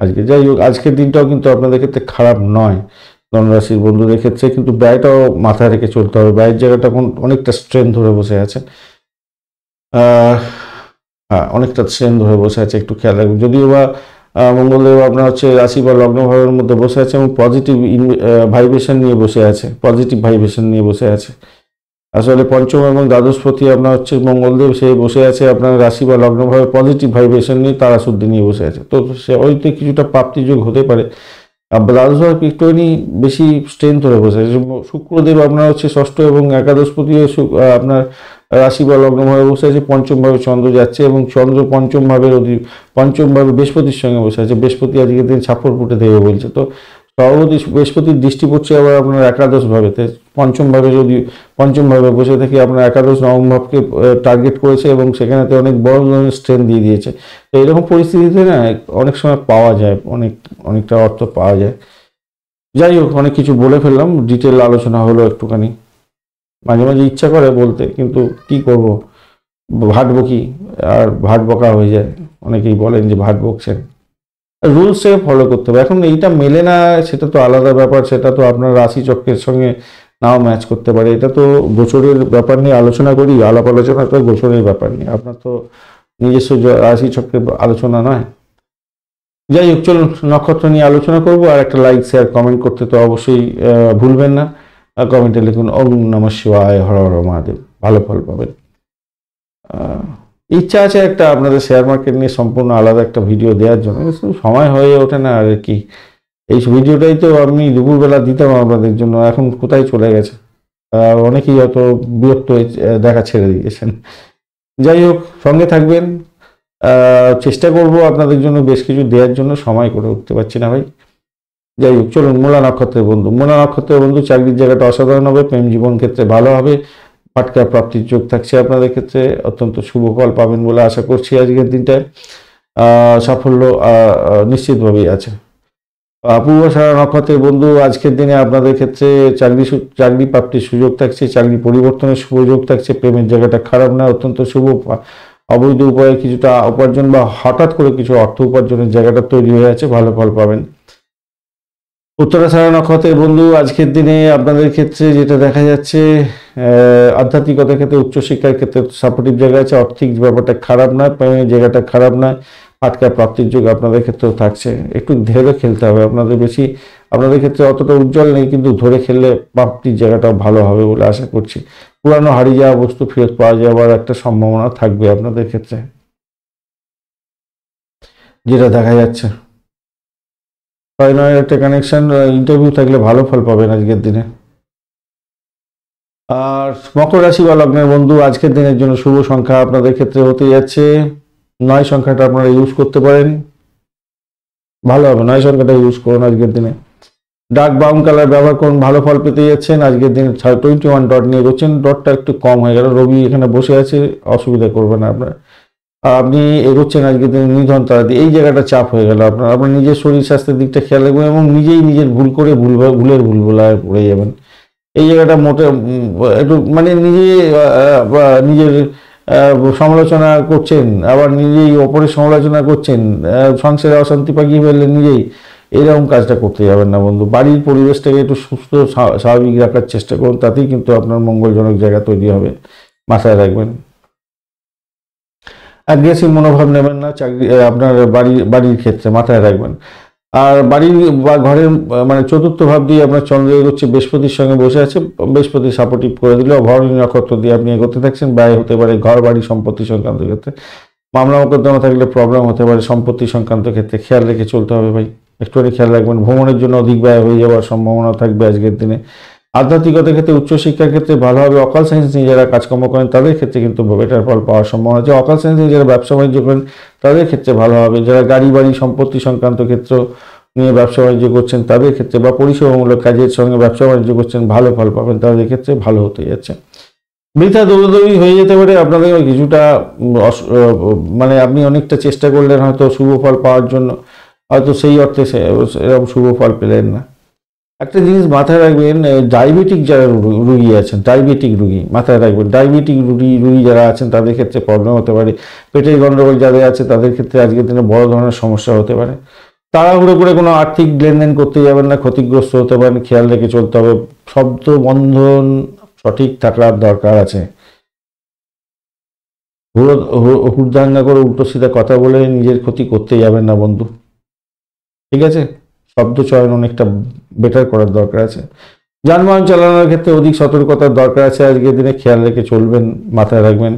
আজকে। যাই হোক, আজকের দিনটাও কিন্তু আপনাদের ক্ষেত্রে খারাপ নয় ধনুরাশির বন্ধুদের ক্ষেত্রে, কিন্তু ব্যয়টাও মাথায় রেখে চলতে হবে। ব্যয়ের জায়গাটা অনেকটা স্ট্রেন ধরে বসে আছে, হ্যাঁ অনেকটা স্ট্রেন ধরে বসে আছে, একটু খেয়াল রাখবেন। যদিও বা মঙ্গলদেব আপনার হচ্ছে রাশি বা লগ্ন ভাবের মধ্যে বসে আছে এবং পজিটিভ ভাইব্রেশন নিয়ে বসে আছে, পজিটিভ ভাইব্রেশন নিয়ে বসে আছে। আসলে পঞ্চম এবং দ্বাদশপতি আপনার হচ্ছে মঙ্গলদেব, সে বসে আছে আপনার রাশি বা লগ্নভাবে পজিটিভ ভাইব্রেশন নিয়ে, তারা শুদ্ধি নিয়ে বসে আছে। তো সে হয়তো কিছুটা প্রাপ্তিযোগ হতে পারে। দ্বাদশভাবে একটুখানি বেশি স্ট্রেন ধরে বসে আছে। শুক্রদেব আপনার হচ্ছে ষষ্ঠ এবং একাদশপতি আপনার রাশি বা লগ্নভাবে বসে আছে, পঞ্চমভাবে চন্দ্র যাচ্ছে এবং চন্দ্র পঞ্চমভাবে বৃহস্পতির সঙ্গে বসে আছে। বৃহস্পতি আজকের দিন ছাপড় ফুটে দেবে বলছে। তো সর্বতি বৃহস্পতির দৃষ্টি পড়ছে আবার আপনার একাদশ ভাবেতে, পঞ্চমভাবে বসে থেকে আপনার একাদশ নবম ভাবকে টার্গেট করেছে এবং সেখানেতে অনেক বড় ধরনের স্ট্রেন দিয়ে দিয়েছে। তো এরকম পরিস্থিতিতে না অনেক সময় পাওয়া যায়, অনেকটা অর্থ পাওয়া যায়। যাই হোক, অনেক কিছু বলে ফেললাম, ডিটেল আলোচনা হলো একটুখানি। মাঝে মাঝে ইচ্ছা করে বলতে, কিন্তু কি করব, ভাট বকি আর ভাট বকা হয়ে যায়। অনেকেই বলেন যে ভাট বকছেন, রুলসে ফলো করতে হবে। এখন এইটা মেলে না সেটা তো আলাদা ব্যাপার, সেটা তো আপনার রাশি চক্রের সঙ্গে নাও ম্যাচ করতে পারে। এটা তো গোচরের ব্যাপার নিয়ে আলোচনা করি, আলাপ আলোচনা তো গোচরের ব্যাপার নিয়ে, আপনার তো নিজস্ব রাশি চক্রের আলোচনা নয়। যাই হোক, চলুন নক্ষত্র নিয়ে আলোচনা করব। আর একটা লাইক শেয়ার কমেন্ট করতে তো অবশ্যই ভুলবেন না। কমেন্টে লিখুন ওম নমঃ শিবায়, হর হর মহাদেব, ভালো ফল পাবেন। ইচ্ছা আছে একটা আপনাদের শেয়ার মার্কেট নিয়ে সম্পূর্ণ আলাদা একটা ভিডিও দেওয়ার জন্য, সময় হয়ে ওঠে না আর কি। এই ভিডিওটাই তো আমি দুপুরবেলা দিতাম আপনাদের জন্য, এখন কোথায় চলে গেছে। অনেকেই হয়তো বিরক্ত হয়ে দেখা ছেড়ে দিয়েছেন। যাই হোক, সঙ্গে থাকবেন, চেষ্টা করব আপনাদের জন্য বেশ কিছু দেওয়ার জন্য, সময় করে উঠতে পারছি না ভাই। যাই হোক, চলুন মূলা নক্ষত্রের বন্ধু, চাকরির জায়গাটা অসাধারণ হবে, প্রেম জীবন ক্ষেত্রে ভালো হবে, ফাটকা প্রাপ্তির যোগ থাকছে আপনাদের ক্ষেত্রে, অত্যন্ত শুভ ফল পাবেন বলে আশা করছি। আজকের দিনটায় সাফল্য নিশ্চিতভাবেই আছে। পূর্বাষাঢ়া নক্ষত্রের বন্ধু, আজকের দিনে আপনাদের ক্ষেত্রে চাকরি প্রাপ্তির সুযোগ থাকছে, চাকরি পরিবর্তনের সুযোগ থাকছে, প্রেমের জায়গাটা খারাপ না, অত্যন্ত শুভ। অবৈধ উপায়ে কিছুটা উপার্জন বা হঠাৎ করে কিছু অর্থ উপার্জনের জায়গাটা তৈরি হয়ে আছে, ভালো ফল পাবেন। উত্তরাষাঢ়া নক্ষত্রের বন্ধু, আজকের দিনে আপনাদের ক্ষেত্রে যেটা দেখা যাচ্ছে, আধ্যাত্মিকতার ক্ষেত্রে, উচ্চশিক্ষার ক্ষেত্রে সাপোর্টিভ জায়গা আছে, আর্থিক ব্যাপারটা খারাপ নয়, প্রেমের জায়গাটা খারাপ নয়, ফাটকা প্রাপ্তির যোগ আপনাদের ক্ষেত্রেও থাকছে। একটু ধরে খেলতে হবে, আপনাদের ক্ষেত্রে অতটা উজ্জ্বল নেই, কিন্তু ধরে খেললে প্রাপ্তির জায়গাটাও ভালো হবে বলে আশা করছি। পুরানো হারিয়ে যাওয়া বস্তু ফেরত পাওয়া যাওয়ার একটা সম্ভাবনা থাকবে আপনাদের ক্ষেত্রে, যেটা দেখা যাচ্ছে। 6-9 একটা কানেকশন, ইন্টারভিউ থাকলে ভালো ফল পাবেন আজকের দিনে। আর মকর রাশি বা লগ্নের বন্ধু, আজকের দিনের জন্য শুভ সংখ্যা আপনাদের ক্ষেত্রে হতে যাচ্ছে 9 সংখ্যাটা আপনারা ইউজ করতে পারেন, ভালো হবে। 9 সংখ্যাটা ইউজ করুন আজকের দিনে। ডার্ক ব্রাউন কালার ব্যবহার করুন, ভালো ফল পেতে যাচ্ছেন। আজকের দিনে 21 ডট নিয়ে এগোচ্ছেন, ডটটা একটু কম হয়ে গেল, রবি এখানে বসে আছে, অসুবিধা করবে না আপনার। আপনি এগোচ্ছেন আজকের দিনে নিধন তারা দিয়ে, এই জায়গাটা চাপ হয়ে গেল আপনার। আপনার নিজের শরীর স্বাস্থ্যের দিকটা খেয়াল রাখবেন এবং নিজেই নিজের ভুল করে ভুলের ভুলভুলায় পড়ে যাবেন। এই জায়গাটা মোটে একটু মানে নিজের সমালোচনা করছেন, আবার নিজেই অপরের সমালোচনা করছেন, সংসারে অশান্তি পাকিয়ে ফেললেন নিজেই, এরকম কাজটা করতে যাবেন না বন্ধু। বাড়ির পরিবেশটাকে একটু সুস্থ স্বাভাবিক রাখার চেষ্টা করুন, তাতেই কিন্তু আপনার মঙ্গলজনক জায়গা তৈরি হবে, মাথায় রাখবেন। অ্যাগ্রেসিভ মনোভাব নেবেন না চাকরি আপনার বাড়ির ক্ষেত্রে, মাথায় রাখবেন। আর বাড়ির বা ঘরের মানে চতুর্থ ভাব দিয়ে আপনার চন্দ্র এগোচ্ছে, বৃহস্পতির সঙ্গে বসে আছে, বৃহস্পতি সাপোর্টিভ করে দিলে ভরণী নক্ষত্র দিয়ে আপনি এগোতে থাকছেন। ব্যয় হতে পারে ঘর বাড়ি সম্পত্তি সংক্রান্ত ক্ষেত্রে, মামলা মোকদ্দমা থাকলে প্রবলেম হতে পারে সম্পত্তি সংক্রান্ত ক্ষেত্রে, খেয়াল রেখে চলতে হবে ভাই, একটুখানি খেয়াল রাখবেন। ভ্রমণের জন্য অধিক ব্যয় হয়ে যাওয়ার সম্ভাবনা থাকবে আজকের দিনে। আধ্যাত্মিকতার ক্ষেত্রে উচ্চশিক্ষার ক্ষেত্রে ভালো হবে। অকাল সায়েন্স নিয়ে যারা কাজকর্ম করেন তাদের ক্ষেত্রে কিন্তু বেটার ফল পাওয়ার সম্ভাবনা আছে। অকাল সায়েন্স নিয়ে যারা ব্যবসা বাণিজ্য করেন তাদের ক্ষেত্রে ভালো হবে। যারা গাড়ি বাড়ি সম্পত্তি সংক্রান্ত ক্ষেত্র নিয়ে ব্যবসা বাণিজ্য করছেন তাদের ক্ষেত্রে, বা পরিষেবামূলক কাজের সঙ্গে ব্যবসা বাণিজ্য করছেন, ভালো ফল পাবেন, তাদের ক্ষেত্রে ভালো হতে যাচ্ছে। বৃথা দৌড়দৌড়ি হয়ে যেতে পারে আপনাদের কিছুটা, মানে আপনি অনেকটা চেষ্টা করলেন হয়তো শুভ ফল পাওয়ার জন্য, হয়তো সেই অর্থে এরকম শুভ ফল পেলেন না। একটা জিনিস মাথায় রাখবেন, ডায়াবেটিক যারা রুগী আছেন, ডায়াবেটিক রুগী মাথায় রাখবেন, ডায়াবেটিক রুগী যারা আছেন তাদের ক্ষেত্রে প্রবলেম হতে পারে। পেটের গন্ডগোল যাদের আছে তাদের ক্ষেত্রে আজকের দিনে বড় ধরনের সমস্যা হতে পারে। তাড়াহুড়ো করে কোনো আর্থিক লেনদেন করতে যাবেন না, ক্ষতিগ্রস্ত হতে পারেন, খেয়াল রেখে চলতে হবে। শব্দ বন্ধন সঠিক থাকার দরকার আছে। হুড়দাঙ্গা করে উল্টো সিধা কথা বলে নিজের ক্ষতি করতে যাবেন না বন্ধু, ঠিক আছে? শব্দ চয়ন অনেকটা বেটার করার দরকার আছে। যানবাহন চালানোর ক্ষেত্রে অধিক সতর্কতার দরকার আছে আজকের দিনে, খেয়াল রেখে চলবেন, মাথায় রাখবেন।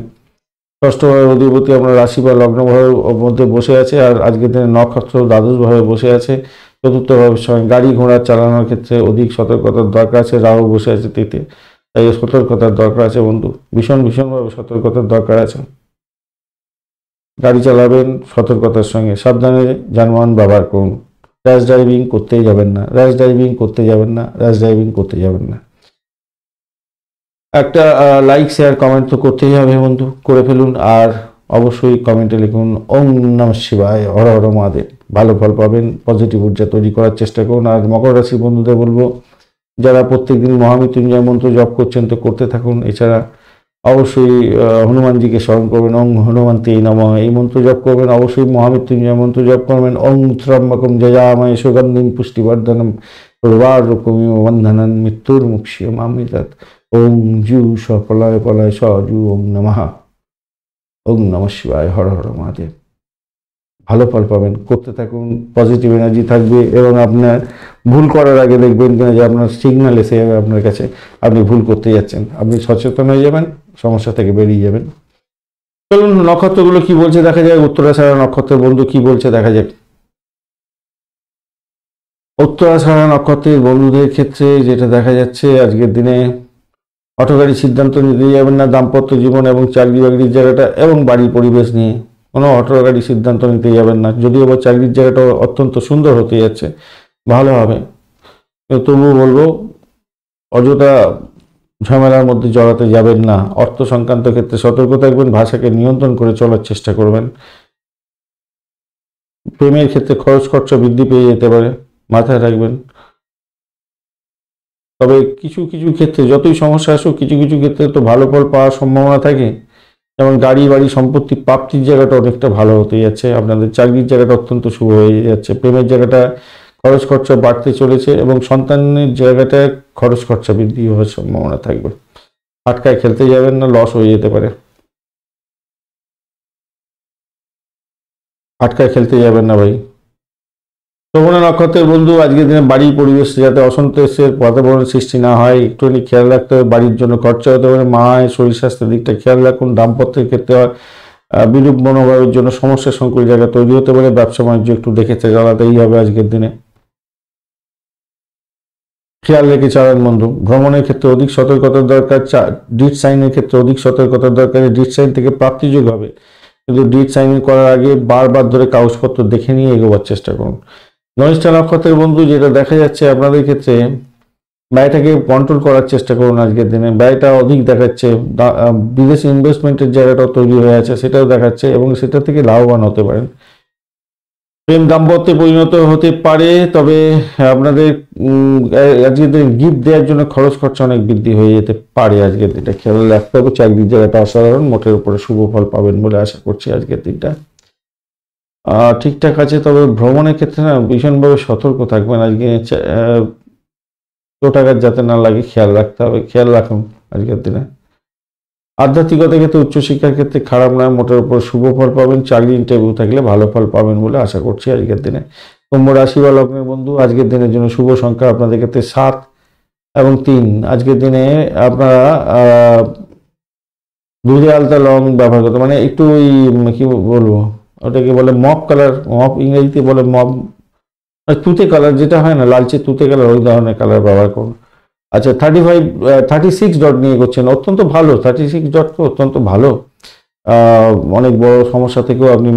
ষষ্ঠভাবে অধিপতি আপনার রাশি বা লগ্নভাবের মধ্যে বসে আছে, আর আজকের দিনে নক্ষত্র দ্বাদশভাবে বসে আছে। চতুর্থভাবে গাড়ি ঘোড়া চালানোর ক্ষেত্রে অধিক সতর্কতার দরকার আছে। রাহু বসে আছে তৃতীয়, তাই সতর্কতার দরকার আছে বন্ধু, ভীষণভাবে সতর্কতার দরকার আছে। গাড়ি চালাবেন সতর্কতার সঙ্গে, সাবধানে যানবাহন ব্যবহার করুন। র্যাশ ড্রাইভিং করতেই যাবেন না, র্যাশ ড্রাইভিং করতে যাবেন না, র্যাশ ড্রাইভিং করতে যাবেন না। একটা লাইক শেয়ার কমেন্ট তো করতেই হবে বন্ধু, করে ফেলুন। আর অবশ্যই কমেন্টে লিখুন ওম নমঃ শিবায়, হর হর মহাদেব। ভালো ফল পাবেন, পজিটিভ ঊর্জা তৈরি করার চেষ্টা করুন। আর মকর রাশি বন্ধুদের বলবো, যারা প্রত্যেকদিন মহামৃত্যুঞ্জয় মন্ত্র জপ করছেন তো করতে থাকুন। এছাড়া অবশ্যই হনুমানজিকে স্মরণ করবেন, ওং হনুমন্তে নমঃ, এই মন্ত্র জপ করবেন। অবশ্যই মহামৃত্যুঞ্জয় মন্ত্র জপ করবেন, ওং ত্র্যম্বকম যজামহে সুগন্ধিম পুষ্টিবর্ধনম উর্বারুকমিব বন্ধনম মৃত্যুর্মুক্ষীয়মামৃতাৎ। ওং জু সপলায় পলায় সজু ওং নমঃ। ওং নমঃ শিবায়, হর হর মহাদেব। ভালো ফল পাবেন, করতে থাকুন, পজিটিভ এনার্জি থাকবে। এবং আপনার ভুল করার আগে দেখবেন কিনা যে আপনার সিগন্যাল এসে যাবে আপনার কাছে, আপনি ভুল করতে যাচ্ছেন, আপনি সচেতন হয়ে যাবেন, সমস্যা থেকে বেরিয়ে যাবেন। চলুন নক্ষত্রগুলো কি বলছে দেখা যায়। উত্তরাষাঢ়া নক্ষত্রের বন্ধু কি বলছে দেখা যাক। উত্তরাষাঢ়া নক্ষত্রের বন্ধুদের ক্ষেত্রে যেটা দেখা যাচ্ছে আজকের দিনে, হঠকারী সিদ্ধান্ত নিতে যাবেন না দাম্পত্য জীবন এবং চাকরি বাকরির জায়গাটা এবং বাড়ির পরিবেশ নিয়ে। কোনো হঠকারী সিদ্ধান্ত নিতে যাবেন না, যদিও বা চাকরির জায়গাটা অত্যন্ত সুন্দর হতে যাচ্ছে, ভালো হবে, তবুও বলবো অযথা ঝামেলার মধ্যে জড়াতে যাবেন না। অর্থ সংক্রান্ত ক্ষেত্রে সতর্ক থাকবেন, ভাষাকে নিয়ন্ত্রণ করে চলার চেষ্টা করবেন। প্রেমের ক্ষেত্রে খরচ খরচা বৃদ্ধি পেয়ে যেতে পারে, মাথায় রাখবেন। তবে কিছু ক্ষেত্রে যতই সমস্যা আসুক, কিছু ক্ষেত্রে তো ভালো ফল পাওয়ার সম্ভাবনা থাকে। যেমন গাড়ি বাড়ি সম্পত্তি প্রাপ্তির জায়গাটা অনেকটা ভালো হতে যাচ্ছে, আপনাদের চাকরির জায়গাটা অত্যন্ত শুভ হয়ে যাচ্ছে। প্রেমের জায়গাটা খরচ খরচা বাড়তে চলেছে এবং সন্তানের জায়গাটায় খরচ খরচা বৃদ্ধি হওয়ার সম্ভাবনা থাকবে। ফাটকায় খেলতে যাবেন না, লস হয়ে যেতে পারে। ফাটকায় খেলতে যাবেন না ভাই। শ্রবণা নক্ষত্রের বন্ধু আজকের দিনে বাড়ির পরিবেশ যাতে অসন্তোষের বাতাবরণ সৃষ্টি না হয় একটুখানি খেয়াল রাখতে হবে। বাড়ির জন্য খরচা হতে পারে, মায়ের শরীর স্বাস্থ্যের দিকটা খেয়াল রাখুন। দাম্পত্যের ক্ষেত্রে বিরূপ মনোভাবের জন্য সমস্যা সংকুল জায়গা তৈরি হতে পারে। ব্যবসা বাণিজ্য একটু দেখে চালাতেই হবে আজকের দিনে, খেয়াল রেখে চালান বন্ধু। ভ্রমণের ক্ষেত্রে অধিক সতর্কতার দরকার। ডিট সাইনের ক্ষেত্রে অধিক সতর্কতার দরকার। ডিট সাইন থেকে প্রাপ্তিযোগ হবে, কিন্তু ডিট সাইন করার আগে বারবার ধরে কাগজপত্র দেখে নিয়ে এগোবার চেষ্টা করুন। ধনিষ্ঠা নক্ষত্রের বন্ধু, যেটা দেখা যাচ্ছে আপনাদের ক্ষেত্রে ব্যয়টাকে কন্ট্রোল করার চেষ্টা করুন আজকের দিনে। ব্যয়টা অধিক দেখাচ্ছে, বিদেশি ইনভেস্টমেন্টের জায়গাটাও তৈরি হয়ে আছে সেটাও দেখাচ্ছে, এবং সেটা থেকে লাভবান হতে পারেন। প্রেম দাম্পত্যে পরিণত হতে পারে, তবে আপনাদের আজকের দিনে গিফট দেওয়ার জন্য খরচ খরচা অনেক বৃদ্ধি হয়ে যেতে পারে আজকের দিনটা, খেয়াল রাখতে হবে। চাকরির জায়গাটা অসাধারণ, মোটের উপরে শুভ ফল পাবেন বলে আশা করছি আজকের দিনটা। ঠিকঠাক আছে, তবে ভ্রমণের ক্ষেত্রে না ভীষণভাবে সতর্ক থাকবেন আজকে। চোটাঘাত যাতে না লাগে খেয়াল রাখতে হবে, খেয়াল রাখুন আজকের দিনে। আধ্যাত্মিকতার ক্ষেত্রে উচ্চশিক্ষার ক্ষেত্রে খারাপ নয়, মোটের উপর শুভ ফল পাবেন। চাকরি ইন্টারভিউ থাকলে ভালো ফল পাবেন বলে আশা করছি আজকের দিনে। কুম্ভ রাশি বা লগ্নের বন্ধু, আজকের দিনের জন্য শুভ সংখ্যা আপনাদের ক্ষেত্রে 7 এবং 3। আজকের দিনে আপনারা দুধে আলতা লং ব্যবহার করতে, মানে একটু ওই কি বলবো, ওটাকে বলে মপ কালার, মপ ইংরেজিতে বলে মপ, তুতে কালার যেটা হয় না, লালচে তুতে কালার, ওই ধরনের কালার ব্যবহার করুন। আচ্ছা, 36 ডট নিয়ে করছেন, অত্যন্ত ভালো। 36 ডট তো অত্যন্ত ভালো। অনেক বড় সমস্যা থেকেও আপনি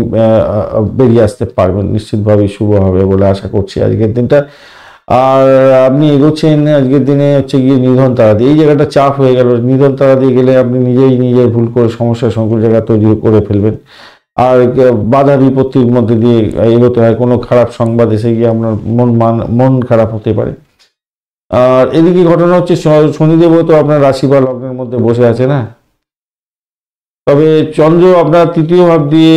বেরিয়ে আসতে পারবেন, নিশ্চিতভাবেই শুভ হবে বলে আশা করছি আজকের দিনটা। আর আপনি এগোচ্ছেন আজকের দিনে হচ্ছে গিয়ে নিধন তারা দিয়ে, এই জায়গাটা চাপ হয়ে গেল। নিধন তারা দিয়ে গেলে আপনি নিজেই ভুল করে সমস্যার সংকুল জায়গা তৈরি করে ফেলবেন, আর বাধা বিপত্তির মধ্যে দিয়ে এগোতে হয়। কোনো খারাপ সংবাদ এসে গিয়ে আপনার মন খারাপ হতে পারে। আর এদিকে ঘটনা হচ্ছে শনিদেবও তো আপনার রাশি বা লগ্নের মধ্যে বসে আছে না, তবে চন্দ্র আপনার তৃতীয় ভাব দিয়ে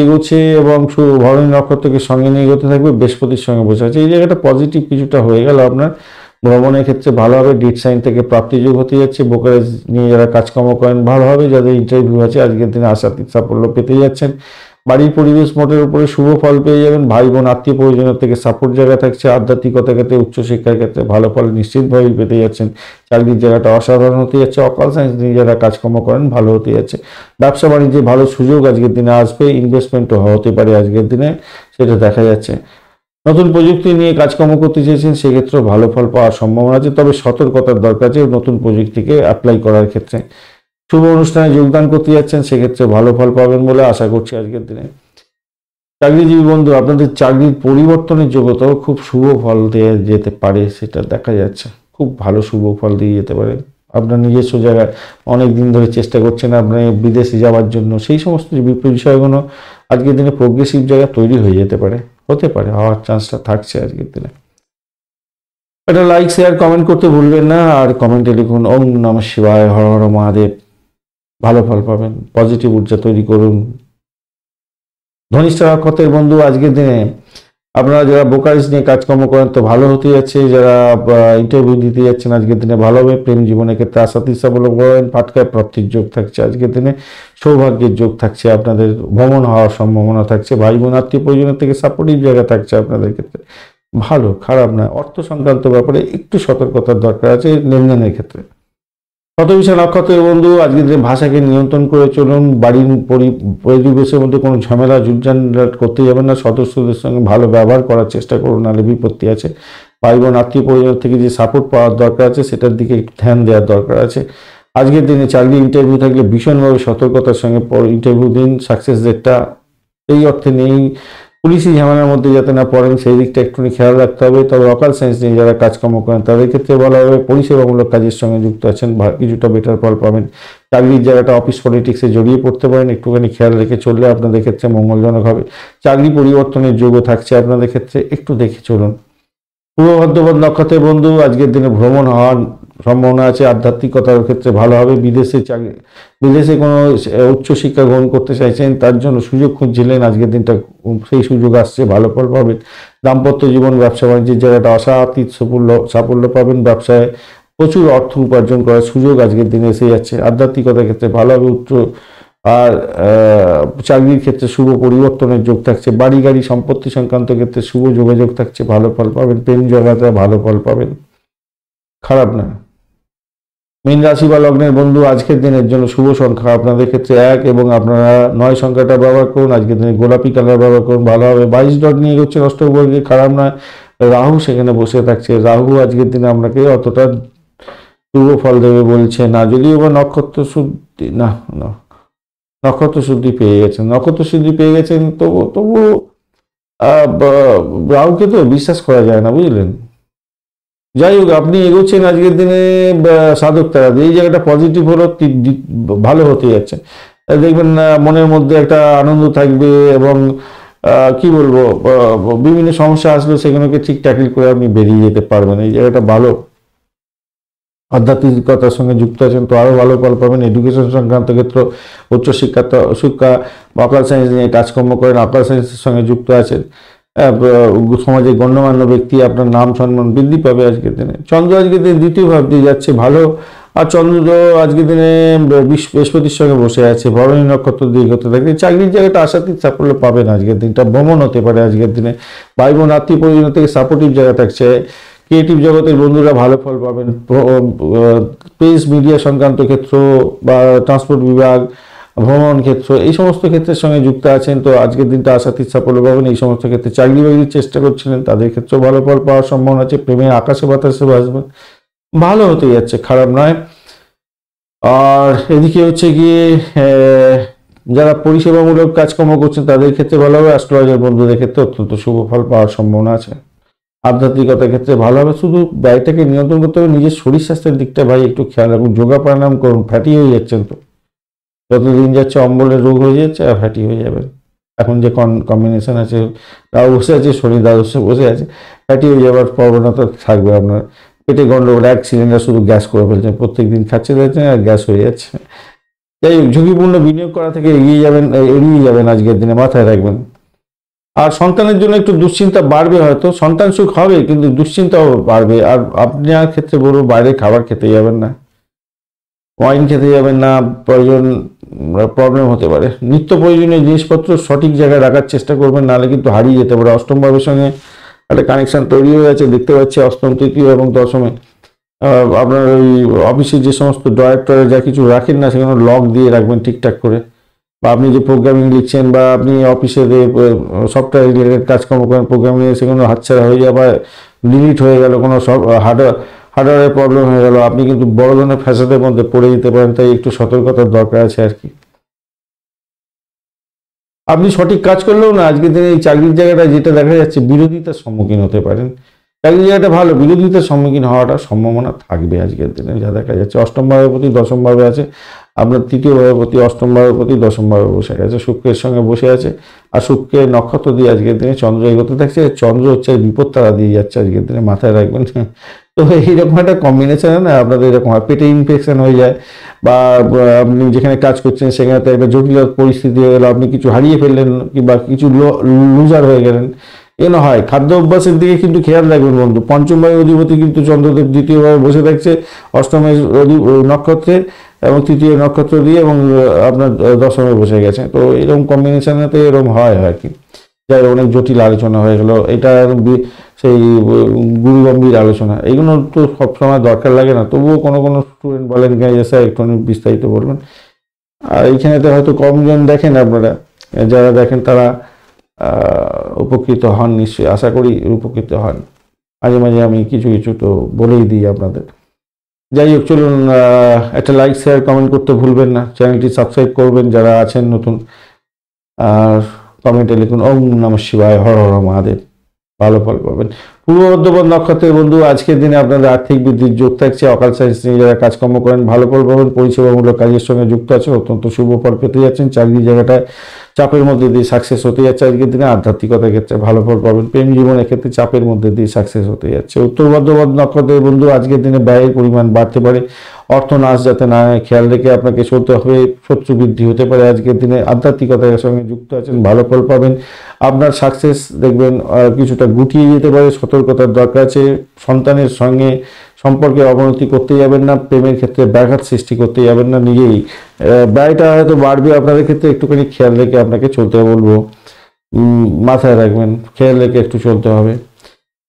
এগোচ্ছে এবং ভরণী নক্ষত্রকে সঙ্গে নিয়ে এগোতে থাকবে, বৃহস্পতির সঙ্গে বসে আছে। এই জায়গাটা পজিটিভ কিছুটা হয়ে গেল আপনার। ভ্রমণের ক্ষেত্রে ভালো হবে, ডিট সাইন থেকে প্রাপ্তিযোগ হতে যাচ্ছে। ব্রোকারেজ নিয়ে যারা কাজকর্ম করেন ভালো হবে, যাদের ইন্টারভিউ আছে আজকের দিনে আশাতীত সাফল্য পেতে যাচ্ছেন। বাড়ির পরিবেশ মোটের উপরে শুভ ফল পেয়ে যাবেন। ভাই বোন আত্মীয় পরিজনের থেকে সাপোর্ট জায়গা থাকছে। আধ্যাত্মিকতার ক্ষেত্রে উচ্চশিক্ষার ক্ষেত্রে ভালো ফল নিশ্চিতভাবেই পেতে যাচ্ছেন। চাকরির জায়গাটা অসাধারণ হতে যাচ্ছে। অকাল সায়েন্স নিয়ে যারা কাজকর্ম করেন ভালো হতে যাচ্ছে। ব্যবসা বাণিজ্যে ভালো সুযোগ আজকের দিনে আসবে। ইনভেস্টমেন্টও হতে পারে আজকের দিনে, সেটা দেখা যাচ্ছে। নতুন প্রযুক্তি নিয়ে কাজকর্ম করতে চেয়েছেন, সেক্ষেত্রেও ভালো ফল পাওয়ার সম্ভাবনা আছে, তবে সতর্কতার দরকার আছে নতুন প্রযুক্তিকে অ্যাপ্লাই করার ক্ষেত্রে। শুভ অনুষ্ঠানে যোগদান করতে যাচ্ছেন, সেক্ষেত্রে ভালো ফল পাবেন বলে আশা করছি আজকের দিনে। চাকরিজীবী বন্ধু, আপনাদের চাকরির পরিবর্তনের যোগ্যতাও খুব শুভ ফল দিয়ে যেতে পারে, সেটা দেখা যাচ্ছে। খুব ভালো শুভ ফল দিয়ে যেতে পারে। আপনার নিজস্ব জায়গায় অনেক দিন ধরে চেষ্টা করছেন আপনি বিদেশে যাওয়ার জন্য, সেই সমস্ত বিষয়গুলো আজকের দিনে প্রোগ্রেসিভ জায়গা তৈরি হয়ে যেতে পারে, হতে পারে, হওয়ার চান্সটা থাকছে আজকের দিনে। এটা লাইক শেয়ার কমেন্ট করতে ভুলবেন না, আর কমেন্টে লিখুন ওম নমঃ শিবায়, হর হর মহাদেব। ভালো ফল পাবেন, পজিটিভ ঊর্জা তৈরি করুন। ধনিষ্ঠা নক্ষত্রের বন্ধু, আজকের দিনে আপনারা যারা ব্রোকারেজ নিয়ে কাজকর্ম করেন তো ভালো হতে যাচ্ছে। যারা ইন্টারভিউ দিতে যাচ্ছেন আজকের দিনে ভালো হবে। প্রেম জীবনের ক্ষেত্রে আশাতীত সাফল্য পাবেন। ফাটকায় প্রাপ্তির যোগ থাকছে আজকের দিনে। সৌভাগ্যের যোগ থাকছে, আপনাদের ভ্রমণ হওয়ার সম্ভাবনা থাকছে। ভাই বোন আত্মীয় পরিজনের থেকে সাপোর্টিভ জায়গা থাকছে আপনাদের ক্ষেত্রে, ভালো, খারাপ না। অর্থ সংক্রান্ত ব্যাপারে একটু সতর্কতার দরকার আছে লেনদেনের ক্ষেত্রে। শতবিশা নক্ষত্রের বন্ধু, আজকের দিনে ভাষাকে নিয়ন্ত্রণ করে চলুন। বাড়ির পরিবেশের মধ্যে কোনো ঝামেলা ঝুটঝাট করতে যাবেন না। সদস্যদের সঙ্গে ভালো ব্যবহার করার চেষ্টা করুন, নাহলে বিপত্তি আছে। ভাই বোন আত্মীয় পরিজন থেকে যে সাপোর্ট পাওয়ার দরকার আছে, সেটার দিকে একটু ধ্যান দেওয়ার দরকার আছে। আজকের দিনে চাকরি ইন্টারভিউ থাকলে ভীষণভাবে সতর্কতার সঙ্গে ইন্টারভিউ দিন। সাকসেস রেটটা এই অর্থে নেই, পুলিশি ঝামেলার মধ্যে যাতে না পড়েন সেই দিকটা একটুখানি খেয়াল রাখতে হবে। তবে অকাল সায়েন্স নিয়ে যারা কাজকর্ম করেন তাদের ক্ষেত্রে বলা হবে, পরিষেবামূলক কাজের সঙ্গে যুক্ত আছেন, কিছুটা বেটার ফল পাবেন। চাকরির জায়গাটা অফিস পলিটিক্সে জড়িয়ে পড়তে পারেন, একটুখানি খেয়াল রেখে চললে আপনাদের ক্ষেত্রে মঙ্গলজনক হবে। চাকরি পরিবর্তনের যোগ্য থাকছে আপনাদের ক্ষেত্রে, একটু দেখে চলুন। পূর্ব ভদ্রপদ নক্ষত্রের বন্ধু, আজকের দিনে ভ্রমণ হওয়ার সম্ভাবনা আছে। আধ্যাত্মিকতার ক্ষেত্রে ভালো হবে। বিদেশে কোনো উচ্চশিক্ষা গ্রহণ করতে চাইছেন, তার জন্য সুযোগ খুঁজছিলেন, আজকের দিনটা সেই সুযোগ আসছে, ভালো ফল পাবেন। দাম্পত্য জীবন, ব্যবসা বাণিজ্যের জায়গাটা আশাতীত সাফল্য পাবেন। ব্যবসায় প্রচুর অর্থ উপার্জন করার সুযোগ আজকের দিনে এসে যাচ্ছে। আধ্যাত্মিকতার ক্ষেত্রে ভালো হবে। আর চাকরির ক্ষেত্রে শুভ পরিবর্তনের যোগ থাকছে। বাড়ি গাড়ি সম্পত্তি সংক্রান্ত ক্ষেত্রে শুভ যোগাযোগ থাকছে, ভালো ফল পাবেন। প্রেম জগতে ভালো ফল পাবেন, খারাপ না। মীন রাশি বা লগ্নের বন্ধু, আজকের দিনের জন্য শুভ সংখ্যা আপনাদের ক্ষেত্রে 1 এবং আপনারা 9 সংখ্যাটা ব্যবহার করুন। আজকের দিনে গোলাপি কালার ব্যবহার করুন, ভালো হবে। 22 ডট নিয়ে হচ্ছে অষ্টবর্গে, খারাপ নয়। রাহু সেখানে বসে থাকছে। রাহু আজকের দিনে আপনাকে অতটা শুভ ফল দেবে বলছে না, যদিও বা নক্ষত্র শুদ্ধি নক্ষত্র শুদ্ধি পেয়ে গেছেন, তবু রাহুকে তো বিশ্বাস করা যায় না, বুঝলেন। যাই হোক, আপনি এগোচ্ছেন আজকের দিনে সাধক তারা এই জায়গাটা পজিটিভ হলো, ভালো হতে যাচ্ছে। দেখবেন মনের মধ্যে একটা আনন্দ থাকবে এবং কি বলবো, বিভিন্ন সমস্যা আসলে সেগুলোকে ঠিক ট্যাকেল করে আপনি বেরিয়ে যেতে পারবেন। এই জায়গাটা ভালো। আধ্যাত্মিকতার সঙ্গে যুক্ত আছেন তো আরও ভালো ফল পাবেন। এডুকেশন সংক্রান্ত ক্ষেত্র, উচ্চশিক্ষা শিক্ষা বা অকাল সায়েন্স নিয়ে কাজকর্ম করেন, অকাল সায়েন্সের সঙ্গে যুক্ত আছেন, সমাজে গণ্যমান্য ব্যক্তি, আপনার নাম সম্মান বৃদ্ধি পাবে আজকের দিনে। চন্দ্র আজকের দিনে দ্বিতীয় ভাব দিয়ে যাচ্ছে ভালো। আর চন্দ্র আজকের দিনে বৃহস্পতির সঙ্গে বসে আছে, ভরণী নক্ষত্র দিয়ে করতে থাকে। চাকরির জায়গাটা আশাতীত সাফল্য পাবেন আজকের দিনটা। ভ্রমণ হতে পারে আজকের দিনে, ভাই বোন আত্মীয় পরিজন থেকে সাপোর্টিভ জায়গা থাকছে। ক্রিয়েটিভ জগতের বন্ধুরা ভালো ফল পাবেন। প্রেস মিডিয়া সংক্রান্ত ক্ষেত্র বা ট্রান্সপোর্ট বিভাগ, ভ্রমণ ক্ষেত্র, এই সমস্ত ক্ষেত্রের সঙ্গে যুক্ত আছেন তো আজকের দিনটা আশাতীত সাফল্য পাবেন। এই সমস্ত ক্ষেত্রে চাকরি বাকরির চেষ্টা করছিলেন তাদের ক্ষেত্রেও ভালো ফল পাওয়ার সম্ভাবনা আছে। প্রেমে আকাশে বাতাসে বাসবেন, ভালো হতে যাচ্ছে, খারাপ নয়। আর এদিকে হচ্ছে গিয়ে যারা পরিষেবামূলক কাজকর্ম করছেন তাদের ক্ষেত্রে ভালো হবে। অ্যাস্ট্রোলজার বন্ধুদের ক্ষেত্রে অত্যন্ত শুভ ফল পাওয়ার সম্ভাবনা আছে। আধ্যাত্মিকতার ক্ষেত্রে ভালো হবে। শুধু ব্যয়টাকে নিয়ন্ত্রণ করতে হবে, নিজের শরীর স্বাস্থ্যের দিকটা ভাই একটু খেয়াল রাখুন। যোগা প্রাণায়াম করুন, ফ্যাটি হয়ে যাচ্ছেন তো, যতদিন যাচ্ছে অম্বলের রোগ হয়ে যাচ্ছে আর ফ্যাটি হয়ে যাবেন। এখন যে কম্বিনেশন আছে, রাহু বসে আছে, শনি দ্বাদশে বসে আছে, ফ্যাটি হয়ে যাওয়ার প্রবণতা থাকবে আপনার। পেটে গন্ডগোল, এক সিলিন্ডার শুধু গ্যাস করে ফেলছেন, প্রত্যেক দিন খাচ্ছে যাচ্ছেন আর গ্যাস হয়ে যাচ্ছে। যাই হোক, ঝুঁকিপূর্ণ বিনিয়োগ করা থেকে এড়িয়ে যাবেন আজকের দিনে, মাথায় রাখবেন। আর সন্তানের জন্য একটু দুশ্চিন্তা বাড়বে, হয়তো সন্তান সুখ হবে কিন্তু দুশ্চিন্তাও বাড়বে। আর আপনার ক্ষেত্রে বলবো বাইরে খাবার খেতে যাবেন না, ওয়াইন খেতে যাবেন না, প্রবলেম হতে পারে। নিত্য প্রয়োজনীয় জিনিসপত্র সঠিক জায়গায় রাখার চেষ্টা করবেন, নাহলে কিন্তু হারিয়ে যেতে পারে। অষ্টম ভাবের সঙ্গে একটা কানেকশন তৈরি হয়ে গেছে, দেখতে পাচ্ছি অষ্টম, তৃতীয় এবং দশমে। আপনার ওই অফিসে যে সমস্ত ড্রয়ার টয়ার যা কিছু রাখেন না, সেগুলো লক দিয়ে রাখবেন ঠিকঠাক করে। বা আপনি যে প্রোগ্রামিং লিখছেন বা আপনি অফিসে যে সফটওয়্যার রিলেটেড কাজকর্ম করেন, প্রোগ্রামিং সেগুলো হাতছাড়া হয়ে যায় বা ডিলিট হয়ে গেল, কোনো সব হার্ডওয়্যারের প্রবলেম হয়ে গেল, আপনি কিন্তু বড় ধরনের ফ্যাসাদের মধ্যে পড়ে যেতে পারেন। তাই একটু সতর্কতার দরকার আছে আর কি। আপনি সঠিক কাজ করলেও না আজকের দিনে এই চাকরির জায়গাটা যেটা দেখা যাচ্ছে, বিরোধিতার সম্মুখীন হতে পারেন। চাকরির জায়গাটা ভালো, বিরোধিতার সম্মুখীন হওয়াটা সম্ভাবনা থাকবে আজকের দিনে যা দেখা যাচ্ছে। অষ্টম ভাবের প্রতি দশম ভাবে আছে, আপনার তৃতীয় ভাবের প্রতি অষ্টম ভাবের প্রতি দশম ভাবে বসে গেছে, শুক্রের সঙ্গে বসে আছে। আর শুক্রের নক্ষত্র দিয়ে আজকের দিনে চন্দ্র এগোতে থাকছে। চন্দ্র হচ্ছে বিপদ তারা দিয়ে যাচ্ছে আজকের দিনে, মাথায় রাখবেন। তো এইরকম একটা কম্বিনেশন না আপনাদের এরকম হয়, পেটে ইনফেকশন হয়ে যায় বা আপনি যেখানে কাজ করছেন সেখানে একটা জটিল পরিস্থিতি হয়ে গেল, আপনি কিছু হারিয়ে ফেললেন কিংবা কিছু লুজার হয়ে গেলেন, এন হয়। খাদ্য অভ্যাসের দিকে কিন্তু খেয়াল রাখবেন বন্ধু। পঞ্চম ভাবের অধিপতি কিন্তু চন্দ্রদেব দ্বিতীয়ভাবে বসে থাকছে অষ্টমের নক্ষত্রে এবং তৃতীয় নক্ষত্র দিয়ে, এবং আপনার দশমে বসে গেছে। তো এরকম কম্বিনেশনেতে এরকম হয় আর কি। যাই অনেক জটিল আলোচনা হয়ে গেল, এটা সেই গুরুগম্ভীর আলোচনা। এগুলো তো সবসময় দরকার লাগে না, তবুও কোনো কোনো স্টুডেন্ট বলেন স্যার একটু বিস্তারিত বলবেন। আর এইখানেতে হয়তো কমজন দেখেন, আপনারা যারা দেখেন তারা উপকৃত হন নিশ্চয়ই, আশা করি উপকৃত হন। মাঝে মাঝে আমি কিছু কিছু তো বলেই দিই আপনাদের। যাই হোক, চলুন একটা লাইক শেয়ার কমেন্ট করতে ভুলবেন না, চ্যানেলটি সাবস্ক্রাইব করবেন যারা আছেন নতুন। আর কমেন্টে লিখুন ওম নমঃ শিবায়, হর হর মহাদেব, ভালো ফল পাবেন। পূর্ব বর্ধমান নক্ষত্রের বন্ধু আজকের দিনে আপনাদের আর্থিক বৃদ্ধির যোগ থাকছে। অকাল সায়েন্স নিয়ে যারা কাজকর্ম করেন ভালো ফল পাবেন। পরিষেবামূলক কাজের সঙ্গে যুক্ত আছেন, অত্যন্ত শুভ ফল পেতে যাচ্ছেন। চাকরি জায়গাটায় চাপের মধ্যে দিয়ে সাকসেস হতে যাচ্ছে আজকের দিনে। আধ্যাত্মিকতার ক্ষেত্রে ভালো ফল পাবেন। প্রেম জীবনের ক্ষেত্রে চাপের মধ্যে দিয়ে সাকসেস হতে যাচ্ছে। উত্তর বর্ধমান নক্ষত্রের বন্ধু আজকের দিনে ব্যয়ের পরিমাণ বাড়তে পারে, অর্থ নাশ যাতে না হয় খেয়াল রেখে আপনাকে চলতে হবে। শত্রু বৃদ্ধি হতে পারে আজকের দিনে। আধ্যাত্মিকতার সঙ্গে যুক্ত আছেন, ভালো ফল পাবেন। আপনার সাকসেস দেখবেন কিছুটা গুটিয়ে যেতে পারে, সতর্কতার দরকার আছে। সন্তানের সঙ্গে সম্পর্কে অবনতি করতে যাবেন না, প্রেমের ক্ষেত্রে ব্যাঘাত সৃষ্টি করতে যাবেন না। নিজেই ব্যয়টা হয়তো বাড়বে আপনাদের ক্ষেত্রে, একটুখানি খেয়াল রেখে আপনাকে চলতে বলবো, মাথায় রাখবেন, খেয়াল রেখে একটু চলতে হবে।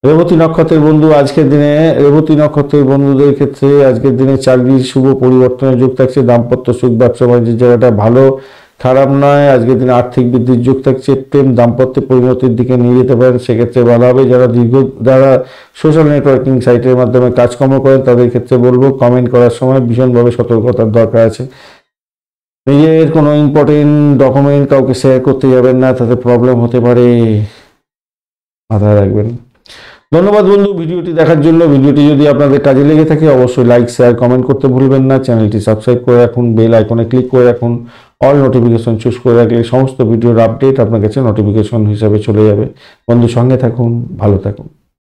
রেবতী নক্ষত্রের বন্ধু আজকের দিনে, রেবতী নক্ষত্রের বন্ধুদের ক্ষেত্রে আজকের দিনে চাকরির শুভ পরিবর্তনের যোগ থাকছে। দাম্পত্য সুখ, ব্যবসা বাণিজ্যের জায়গাটা ভালো, খারাপ নয়। আজকের দিনে আর্থিক বৃদ্ধির যোগ থাকছে। প্রেম দাম্পত্যের পরিণতির দিকে নিয়ে যেতে পারেন, সেক্ষেত্রে ভালো হবে। যারা সোশ্যাল নেটওয়ার্কিং সাইটের মাধ্যমে কাজকর্ম করেন তাদের ক্ষেত্রে বলবো কমেন্ট করার সময় ভীষণভাবে সতর্কতার দরকার আছে। নিজের কোনো ইম্পর্টেন্ট ডকুমেন্ট কাউকে শেয়ার করতে যাবেন না, তাতে প্রবলেম হতে পারে। মাথায় রাখবেন। ধন্যবাদ বন্ধু ভিডিওটি দেখার জন্য। ভিডিওটি যদি আপনাদের কাজে লেগে থাকে অবশ্যই লাইক, শেয়ার, কমেন্ট করতে ভুলবেন না। চ্যানেলটি সাবস্ক্রাইব করে রাখুন, বেল আইকনে ক্লিক করে রাখুন, অল নোটিফিকেশন চুজ করে রাখলে সমস্ত ভিডিওর আপডেট আপনার কাছে নোটিফিকেশন হিসাবে চলে যাবে। বন্ধু সঙ্গে থাকুন, ভালো থাকুন।